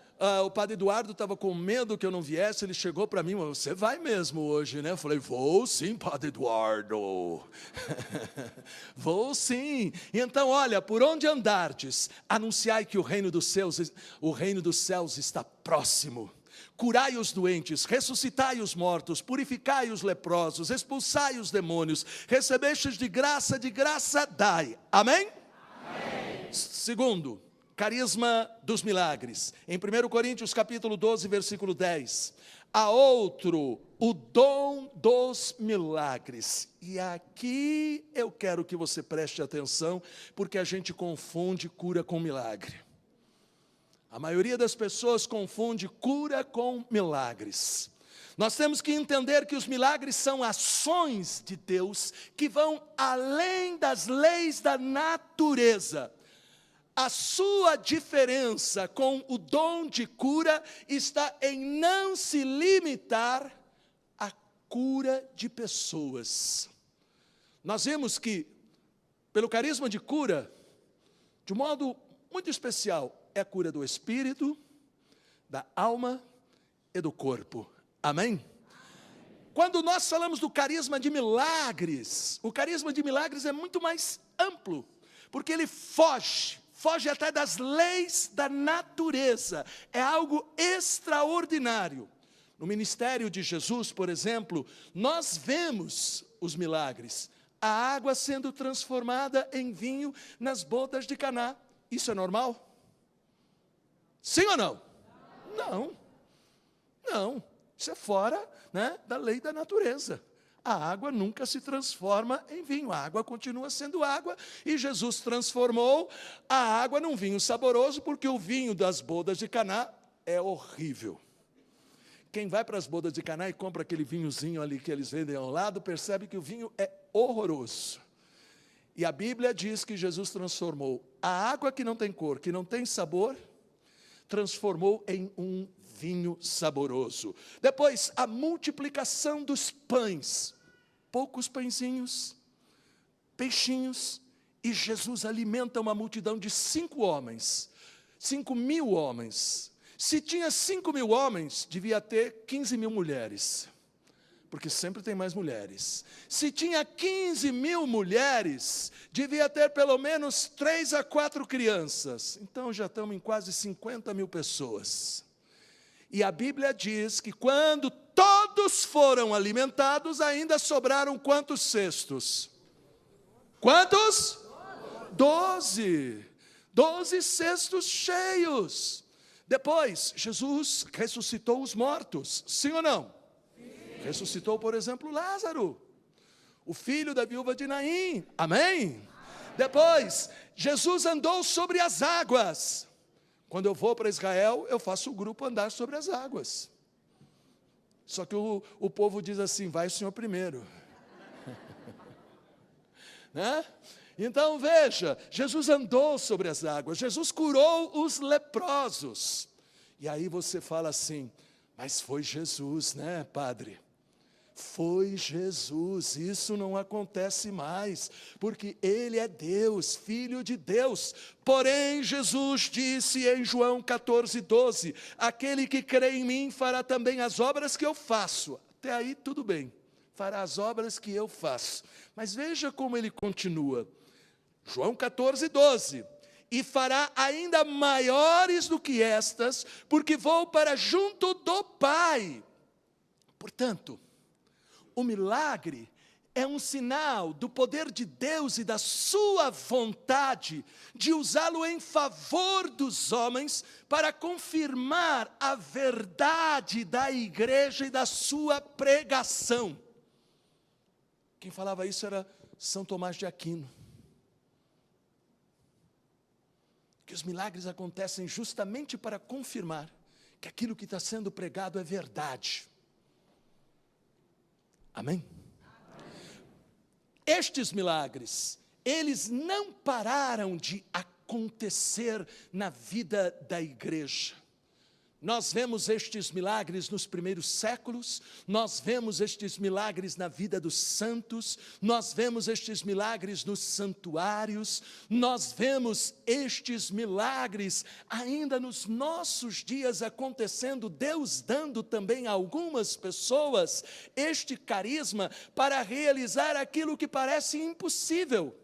O padre Eduardo estava com medo que eu não viesse, ele chegou para mim, você vai mesmo hoje, né? Eu falei, vou sim, padre Eduardo, vou sim. Então, olha, por onde andardes, anunciai que o reino dos céus está próximo. Curai os doentes, ressuscitai os mortos, purificai os leprosos, expulsai os demônios, recebestes de graça dai. Amém? Amém. Segundo, carisma dos milagres. Em 1 Coríntios capítulo 12, versículo 10. Há outro, o dom dos milagres. E aqui eu quero que você preste atenção, porque a gente confunde cura com milagre. A maioria das pessoas confunde cura com milagres. Nós temos que entender que os milagres são ações de Deus que vão além das leis da natureza. A sua diferença com o dom de cura está em não se limitar à cura de pessoas. Nós vemos que, pelo carisma de cura, de um modo muito especial, é a cura do espírito, da alma e do corpo. Amém? Quando nós falamos do carisma de milagres, o carisma de milagres é muito mais amplo, porque ele foge até das leis da natureza, é algo extraordinário. No ministério de Jesus, por exemplo, nós vemos os milagres, a água sendo transformada em vinho nas bodas de Caná. Isso é normal? Sim ou não? Não, isso é fora, né, da lei da natureza. A água nunca se transforma em vinho, a água continua sendo água, e Jesus transformou a água num vinho saboroso, porque o vinho das bodas de Caná é horrível. Quem vai para as bodas de Caná e compra aquele vinhozinho ali que eles vendem ao lado, percebe que o vinho é horroroso. E a Bíblia diz que Jesus transformou a água que não tem cor, que não tem sabor, transformou em um vinho saboroso. Depois, a multiplicação dos pães. Poucos pãezinhos, peixinhos, e Jesus alimenta uma multidão de 5 homens. 5.000 homens. Se tinha 5.000 homens, devia ter 15.000 mulheres. Porque sempre tem mais mulheres. Se tinha 15.000 mulheres, devia ter pelo menos 3 a 4 crianças. Então já estamos em quase 50.000 pessoas. E a Bíblia diz que quando todos foram alimentados, ainda sobraram quantos cestos? Quantos? 12. 12 cestos cheios. Depois, Jesus ressuscitou os mortos. Sim ou não? Sim. Ressuscitou, por exemplo, Lázaro, o filho da viúva de Naim. Amém? Depois, Jesus andou sobre as águas. Quando eu vou para Israel, eu faço o grupo andar sobre as águas. Só que o povo diz assim, vai o senhor primeiro. Né? Então veja, Jesus andou sobre as águas, Jesus curou os leprosos. E aí você fala assim, mas foi Jesus, né, padre? Foi Jesus, isso não acontece mais, porque Ele é Deus, Filho de Deus. Porém, Jesus disse em João 14:12, aquele que crê em mim fará também as obras que eu faço. Até aí tudo bem, fará as obras que eu faço. Mas veja como ele continua, João 14:12, e fará ainda maiores do que estas, porque vou para junto do Pai. Portanto, o milagre é um sinal do poder de Deus e da sua vontade de usá-lo em favor dos homens para confirmar a verdade da igreja e da sua pregação. Quem falava isso era São Tomás de Aquino. Que os milagres acontecem justamente para confirmar que aquilo que está sendo pregado é verdade. Amém? Estes milagres, eles não pararam de acontecer na vida da igreja. Nós vemos estes milagres nos primeiros séculos, nós vemos estes milagres na vida dos santos, nós vemos estes milagres nos santuários, nós vemos estes milagres ainda nos nossos dias acontecendo, Deus dando também a algumas pessoas este carisma para realizar aquilo que parece impossível.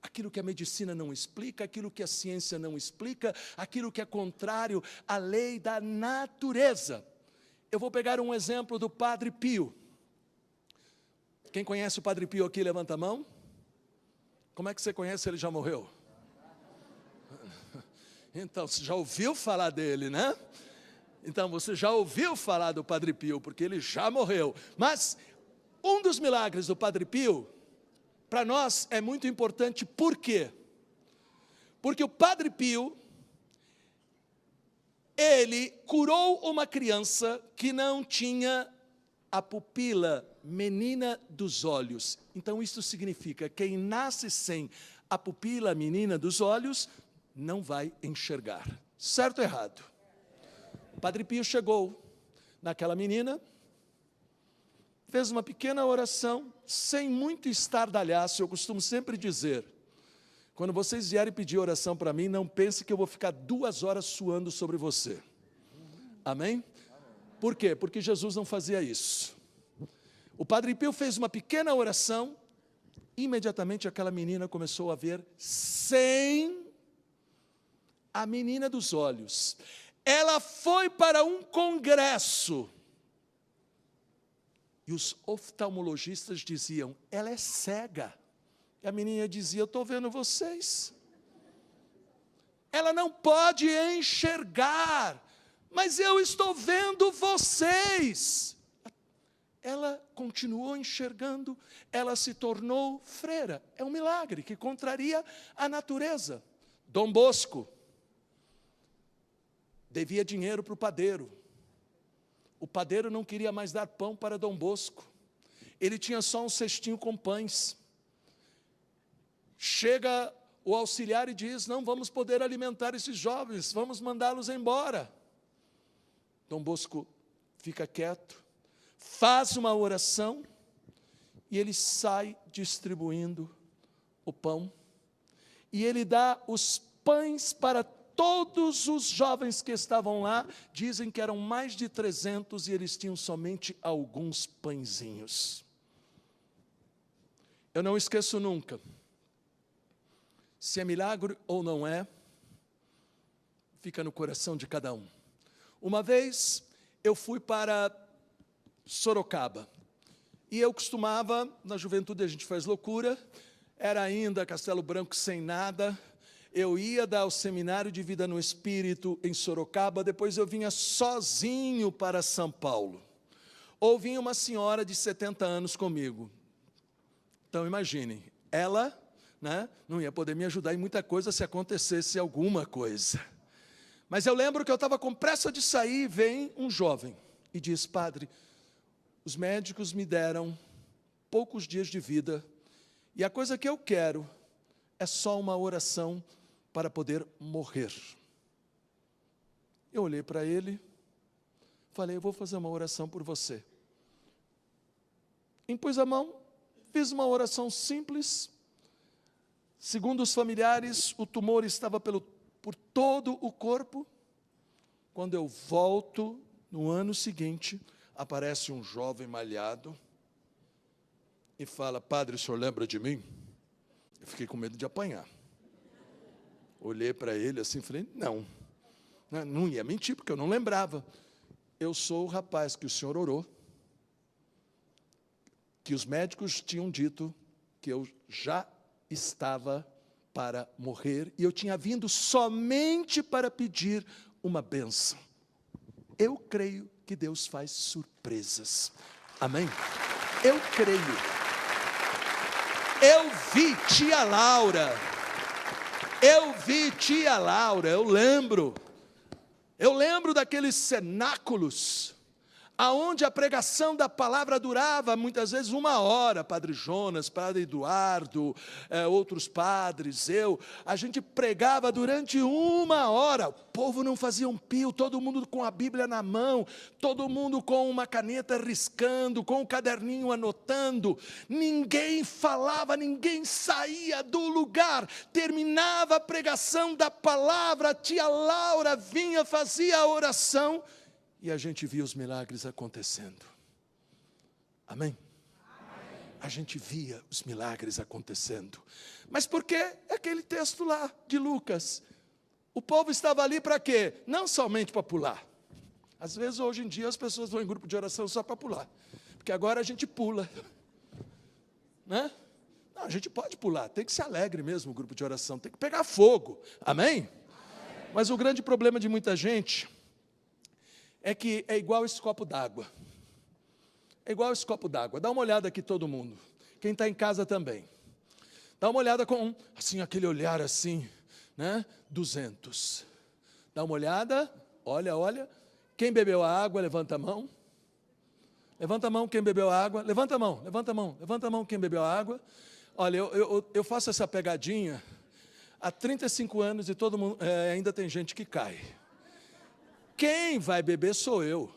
Aquilo que a medicina não explica, aquilo que a ciência não explica, aquilo que é contrário à lei da natureza. Eu vou pegar um exemplo do Padre Pio. Quem conhece o Padre Pio aqui, levanta a mão. Como é que você conhece? Ele já morreu? Então, você já ouviu falar dele, né? Então, você já ouviu falar do Padre Pio, porque ele já morreu. Mas, um dos milagres do Padre Pio, para nós é muito importante, por quê? Porque o Padre Pio, ele curou uma criança que não tinha a pupila menina dos olhos. Então isso significa, quem nasce sem a pupila menina dos olhos, não vai enxergar. Certo ou errado? O Padre Pio chegou naquela menina, fez uma pequena oração, sem muito estardalhaço. Eu costumo sempre dizer, quando vocês vierem pedir oração para mim, não pense que eu vou ficar 2 horas suando sobre você. Amém? Por quê? Porque Jesus não fazia isso. O Padre Pio fez uma pequena oração, imediatamente aquela menina começou a ver sem a menina dos olhos. Ela foi para um congresso, e os oftalmologistas diziam, ela é cega. E a menina dizia, eu estou vendo vocês. Ela não pode enxergar, mas eu estou vendo vocês. Ela continuou enxergando, ela se tornou freira. É um milagre que contraria a natureza. Dom Bosco devia dinheiro para o padeiro. O padeiro não queria mais dar pão para Dom Bosco. Ele tinha só um cestinho com pães. Chega o auxiliar e diz, não vamos poder alimentar esses jovens, vamos mandá-los embora. Dom Bosco fica quieto, faz uma oração, e ele sai distribuindo o pão. E ele dá os pães para todos os jovens que estavam lá. Dizem que eram mais de 300 e eles tinham somente alguns pãezinhos. Eu não esqueço nunca, se é milagre ou não é, fica no coração de cada um. Uma vez eu fui para Sorocaba, e eu costumava, na juventude a gente faz loucura, era ainda Castelo Branco sem nada, eu ia dar o seminário de vida no Espírito em Sorocaba, depois eu vinha sozinho para São Paulo. Ou vinha uma senhora de 70 anos comigo. Então imaginem, ela, né, não ia poder me ajudar em muita coisa se acontecesse alguma coisa. Mas eu lembro que eu estava com pressa de sair, vem um jovem e diz, padre, os médicos me deram poucos dias de vida, e a coisa que eu quero é só uma oração para poder morrer. Eu olhei para ele, falei, eu vou fazer uma oração por você. Impus a mão, fiz uma oração simples. Segundo os familiares, o tumor estava por todo o corpo. Quando eu volto, no ano seguinte, aparece um jovem malhado e fala, padre, o senhor lembra de mim? Eu fiquei com medo de apanhar. Olhei para ele assim e falei, não ia mentir, porque eu não lembrava. Eu sou o rapaz que o senhor orou, que os médicos tinham dito que eu já estava para morrer, e eu tinha vindo somente para pedir uma bênção. Eu creio que Deus faz surpresas. Amém? Eu creio. Eu vi tia Laura, eu lembro daqueles cenáculos, aonde a pregação da palavra durava muitas vezes 1 hora, Padre Jonas, Padre Eduardo, outros padres, a gente pregava durante 1 hora, o povo não fazia um pio, todo mundo com a Bíblia na mão, todo mundo com uma caneta riscando, com um caderninho anotando, ninguém falava, ninguém saía do lugar, terminava a pregação da palavra, a tia Laura vinha, fazia a oração, e a gente via os milagres acontecendo. Amém? Amém? A gente via os milagres acontecendo. Mas por que aquele texto lá de Lucas? O povo estava ali para quê? Não somente para pular. Às vezes, hoje em dia, as pessoas vão em grupo de oração só para pular. Porque agora a gente pula. Né? Não, a gente pode pular, tem que ser alegre mesmo o grupo de oração, tem que pegar fogo. Amém? Amém? Mas o grande problema de muita gente é que é igual esse copo d'água. É igual esse copo d'água. Dá uma olhada aqui todo mundo. Quem está em casa também. Dá uma olhada com, assim, aquele olhar assim, né? 200. Dá uma olhada, olha. Quem bebeu a água, levanta a mão. Levanta a mão quem bebeu a água. Levanta a mão quem bebeu a água. Olha, eu faço essa pegadinha há 35 anos e todo mundo, ainda tem gente que cai. Quem vai beber sou eu.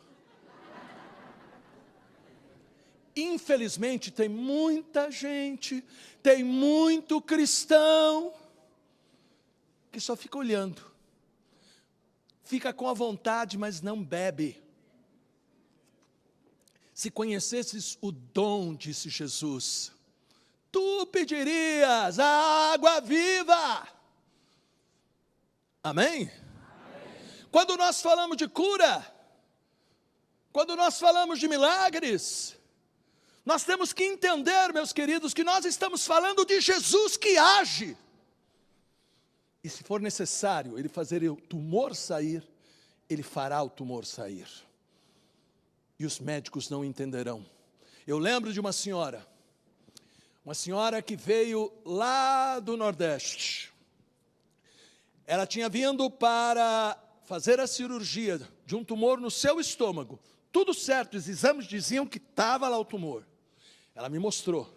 Infelizmente, tem muita gente, tem muito cristão que só fica olhando. Fica com a vontade, mas não bebe. Se conhecesses o dom, disse Jesus, tu pedirias a água viva. Amém? Quando nós falamos de cura, quando nós falamos de milagres, nós temos que entender, meus queridos, que nós estamos falando de Jesus que age. E se for necessário ele fazer o tumor sair, ele fará o tumor sair. E os médicos não entenderão. Eu lembro de uma senhora que veio lá do Nordeste. Ela tinha vindo para fazer a cirurgia de um tumor no seu estômago. Tudo certo, os exames diziam que estava lá o tumor. Ela me mostrou.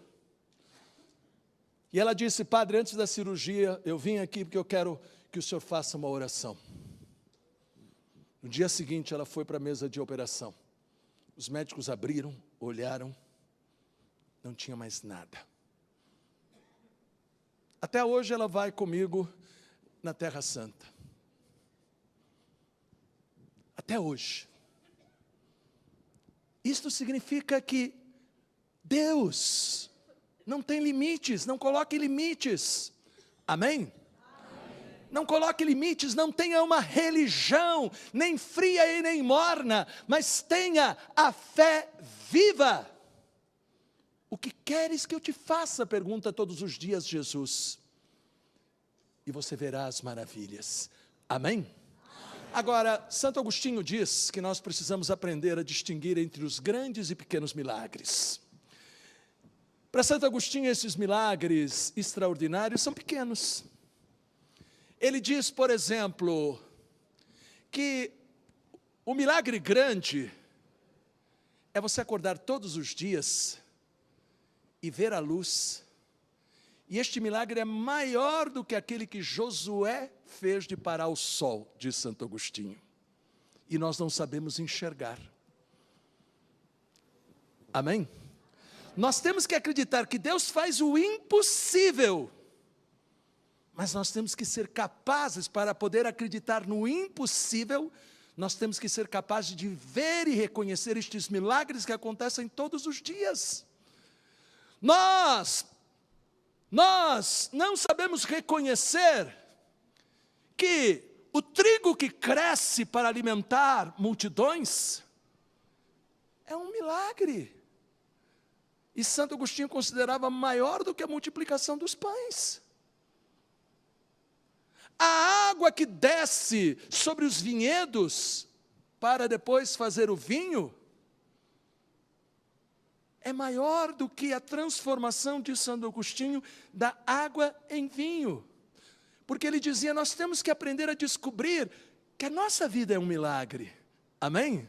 E ela disse, padre, antes da cirurgia, eu vim aqui porque eu quero que o senhor faça uma oração. No dia seguinte, ela foi para a mesa de operação. Os médicos abriram, olharam, não tinha mais nada. Até hoje ela vai comigo na Terra Santa. Até hoje. Isto significa que Deus não tem limites, não coloque limites. Amém? Não coloque limites, não tenha uma religião, nem fria e nem morna, mas tenha a fé viva. O que queres que eu te faça? Pergunta todos os dias Jesus. E você verá as maravilhas. Amém? Agora, Santo Agostinho diz que nós precisamos aprender a distinguir entre os grandes e pequenos milagres. Para Santo Agostinho, esses milagres extraordinários são pequenos. Ele diz, por exemplo, que o milagre grande é você acordar todos os dias e ver a luz, E este milagre é maior do que aquele que Josué fez de parar o sol, diz Santo Agostinho. E nós não sabemos enxergar. Amém? Nós temos que acreditar que Deus faz o impossível. Mas nós temos que ser capazes, para poder acreditar no impossível, nós temos que ser capazes de ver e reconhecer estes milagres que acontecem todos os dias. Nós não sabemos reconhecer que o trigo que cresce para alimentar multidões é um milagre. E Santo Agostinho considerava maior do que a multiplicação dos pães. A água que desce sobre os vinhedos para depois fazer o vinho é maior do que a transformação de Santo Agostinho da água em vinho. Porque ele dizia, nós temos que aprender a descobrir que a nossa vida é um milagre. Amém?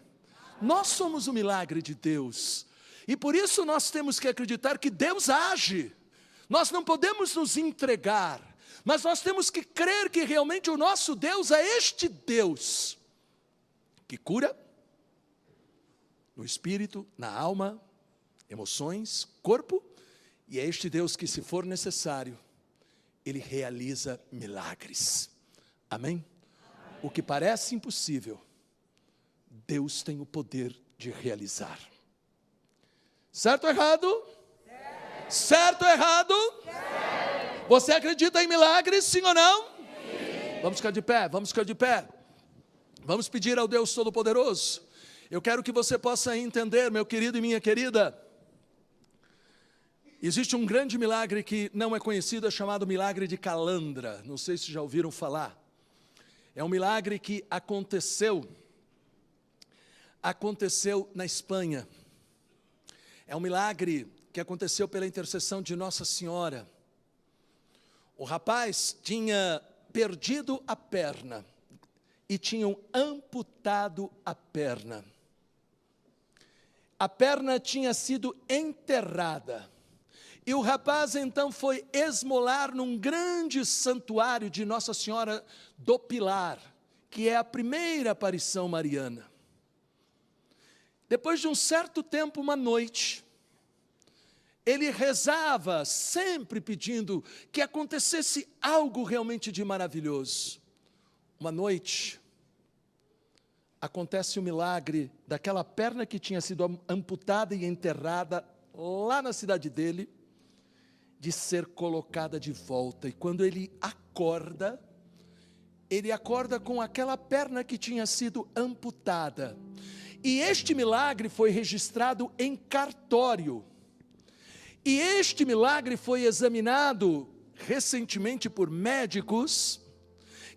Nós somos o milagre de Deus. E por isso nós temos que acreditar que Deus age. Nós não podemos nos entregar, mas nós temos que crer que realmente o nosso Deus é este Deus que cura no espírito, na alma, emoções, corpo, e é este Deus que, se for necessário, Ele realiza milagres. Amém? O que parece impossível, Deus tem o poder de realizar. Certo ou errado? Certo, certo ou errado? Certo. Você acredita em milagres, sim ou não? Sim. Vamos ficar de pé, vamos ficar de pé. Vamos pedir ao Deus Todo-Poderoso. Eu quero que você possa entender, meu querido e minha querida. Existe um grande milagre que não é conhecido, é chamado milagre de Calandra. Não sei se já ouviram falar. É um milagre que aconteceu na Espanha. É um milagre que aconteceu pela intercessão de Nossa Senhora. O rapaz tinha perdido a perna e tinham amputado a perna. A perna tinha sido enterrada. E o rapaz então foi esmolar num grande santuário de Nossa Senhora do Pilar, que é a primeira aparição mariana. Depois de um certo tempo, uma noite, ele rezava sempre pedindo que acontecesse algo realmente de maravilhoso. Uma noite, acontece o milagre daquela perna que tinha sido amputada e enterrada lá na cidade dele, de ser colocada de volta. E quando ele acorda com aquela perna que tinha sido amputada. E este milagre foi registrado em cartório. E este milagre foi examinado recentemente por médicos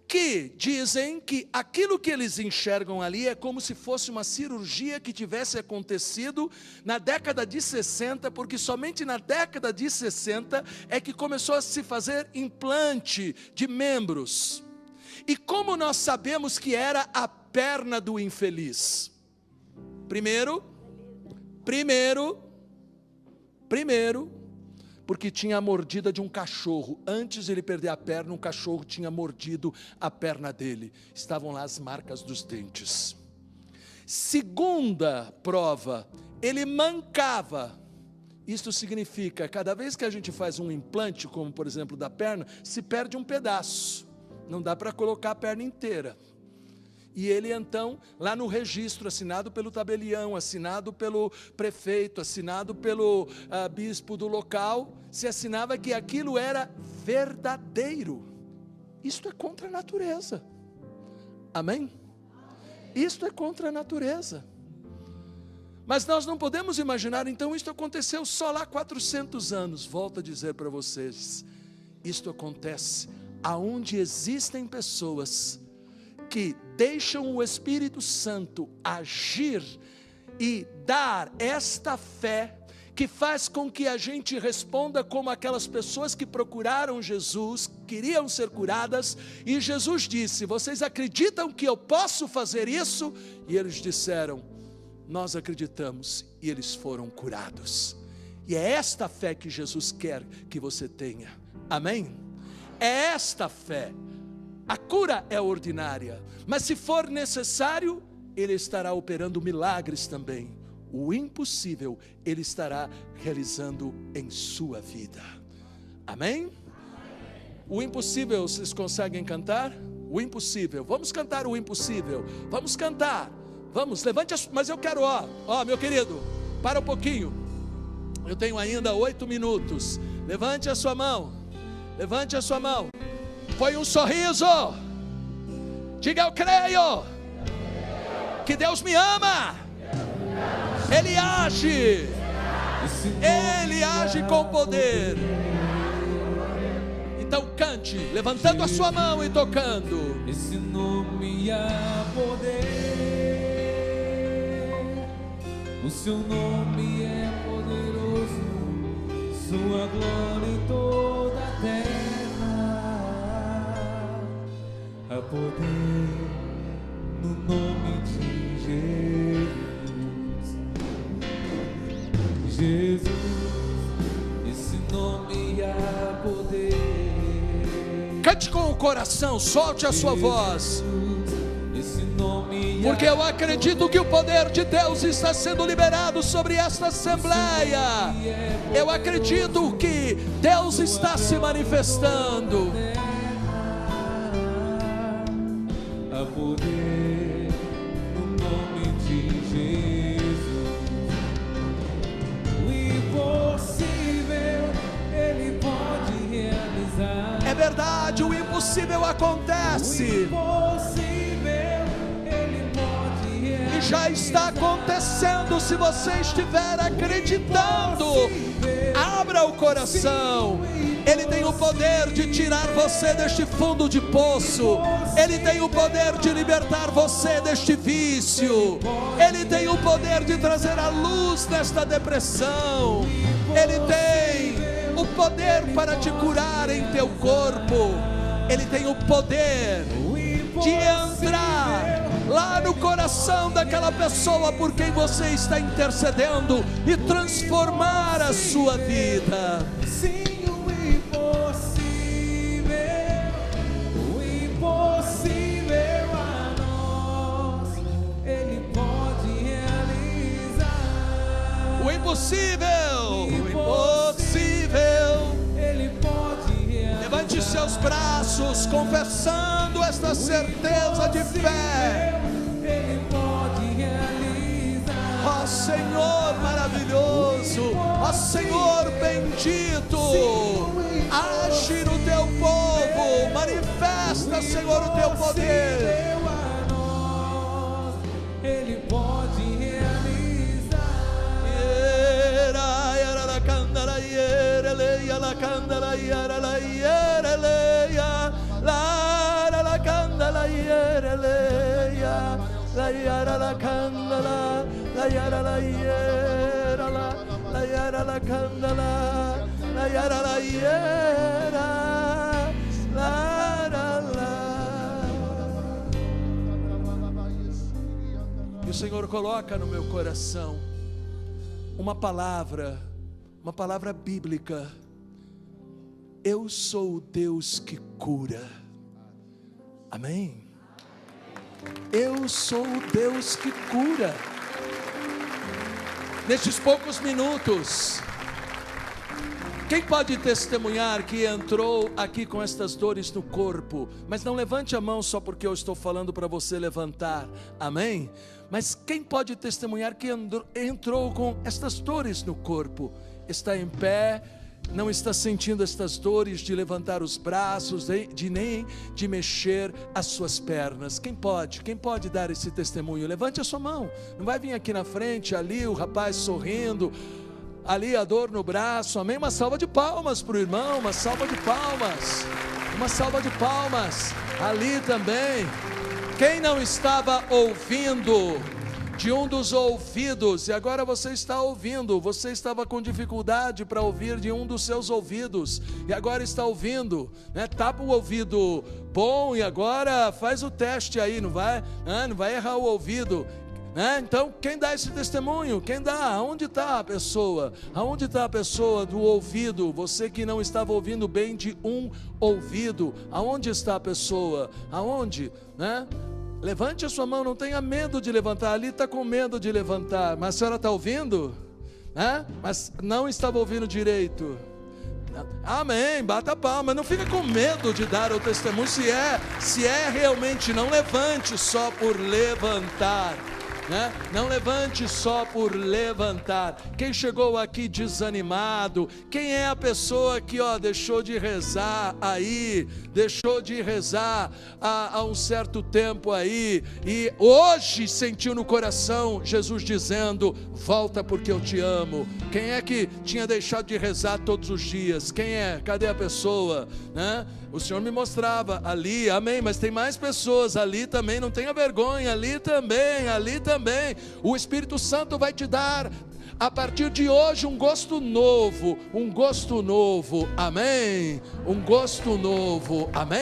que dizem que aquilo que eles enxergam ali é como se fosse uma cirurgia que tivesse acontecido na década de 60, porque somente na década de 60 é que começou a se fazer implante de membros. E como nós sabemos que era a perna do infeliz? Primeiro, porque tinha a mordida de um cachorro. Antes de ele perder a perna, um cachorro tinha mordido a perna dele. Estavam lá as marcas dos dentes. Segunda prova, ele mancava. Isto significa, cada vez que a gente faz um implante, como por exemplo da perna, se perde um pedaço. Não dá para colocar a perna inteira. E ele então, lá no registro, assinado pelo tabelião, assinado pelo prefeito, assinado pelo bispo do local, se assinava que aquilo era verdadeiro. Isto é contra a natureza. Amém? Isto é contra a natureza. Mas nós não podemos imaginar, então isto aconteceu só lá 400 anos. Volto a dizer para vocês, isto acontece aonde existem pessoas que deixam o Espírito Santo agir e dar esta fé que faz com que a gente responda como aquelas pessoas que procuraram Jesus, queriam ser curadas, e Jesus disse: vocês acreditam que eu posso fazer isso? E eles disseram: nós acreditamos, e eles foram curados. E é esta fé que Jesus quer que você tenha. Amém? É esta fé. A cura é ordinária, mas se for necessário, Ele estará operando milagres também. O impossível Ele estará realizando em sua vida. Amém? O impossível, vocês conseguem cantar? O impossível, vamos cantar o impossível. Vamos cantar, vamos, levante mas eu quero, meu querido, para um pouquinho. Eu tenho ainda 8 minutos. Levante a sua mão. Levante a sua mão. Põe um sorriso. Diga: eu creio que Deus me ama. Ele age. Ele age com poder. Então cante, levantando a sua mão e tocando. Esse nome há poder. O seu nome é poderoso. Sua glória em toda a terra. Há poder no nome de Jesus. Jesus, esse nome há poder. Cante com o coração, solte a sua voz. Porque eu acredito que o poder de Deus está sendo liberado sobre esta assembleia. Eu acredito que Deus está se manifestando. Há poder no nome de Jesus. O impossível Ele pode realizar. É verdade, o impossível acontece. E já está acontecendo se você estiver acreditando. Abra o coração. Ele tem o poder de tirar você deste fundo de poço. Ele tem o poder de libertar você deste vício. Ele tem o poder de trazer a luz nesta depressão. Ele tem o poder para te curar em teu corpo. Ele tem o poder de entrar lá no coração daquela pessoa por quem você está intercedendo e transformar a sua vida. Sim, o impossível a nós, Ele pode realizar. O impossível, Ele pode realizar. Levante seus braços, confessando esta certeza de fé. Ele pode realizar. Ó Senhor maravilhoso, ó Senhor bendito, age no teu povo, manifesta, Senhor, o teu poder. Ele pode realizar. E o Senhor coloca no meu coração uma palavra bíblica. Eu sou o Deus que cura. Amém? Eu sou o Deus que cura. Nestes poucos minutos, quem pode testemunhar que entrou aqui com estas dores no corpo? Mas não levante a mão só porque eu estou falando para você levantar, amém? Mas quem pode testemunhar que entrou com estas dores no corpo? Está em pé, não está sentindo estas dores de levantar os braços, nem de mexer as suas pernas. Quem pode dar esse testemunho? Levante a sua mão. Não vai vir aqui na frente, ali o rapaz sorrindo, ali a dor no braço, amém? Uma salva de palmas para o irmão, uma salva de palmas, ali também. Quem não estava ouvindo de um dos ouvidos, e agora você está ouvindo, você estava com dificuldade para ouvir de um dos seus ouvidos, e agora está ouvindo, né? Tapa o ouvido bom, e agora faz o teste aí, não vai errar o ouvido. né? Então, quem dá esse testemunho? Quem dá? Aonde está a pessoa? Aonde está a pessoa do ouvido? Você que não estava ouvindo bem de um ouvido, aonde está a pessoa? Aonde? Né? Levante a sua mão, não tenha medo de levantar. Ali está com medo de levantar, mas a senhora está ouvindo? Né? Mas não estava ouvindo direito. Amém, bata a palma, não fica com medo de dar o testemunho. Se é realmente, não levante só por levantar, né? Não levante só por levantar. Quem chegou aqui desanimado, quem é a pessoa que deixou de rezar aí, deixou de rezar há um certo tempo aí, e hoje sentiu no coração Jesus dizendo: volta porque eu te amo. Quem é que tinha deixado de rezar todos os dias? Quem é? Cadê a pessoa? Né? O Senhor me mostrava ali, amém, mas tem mais pessoas ali também, não tenha vergonha, ali também. O Espírito Santo vai te dar, a partir de hoje, um gosto novo, amém? Um gosto novo, amém?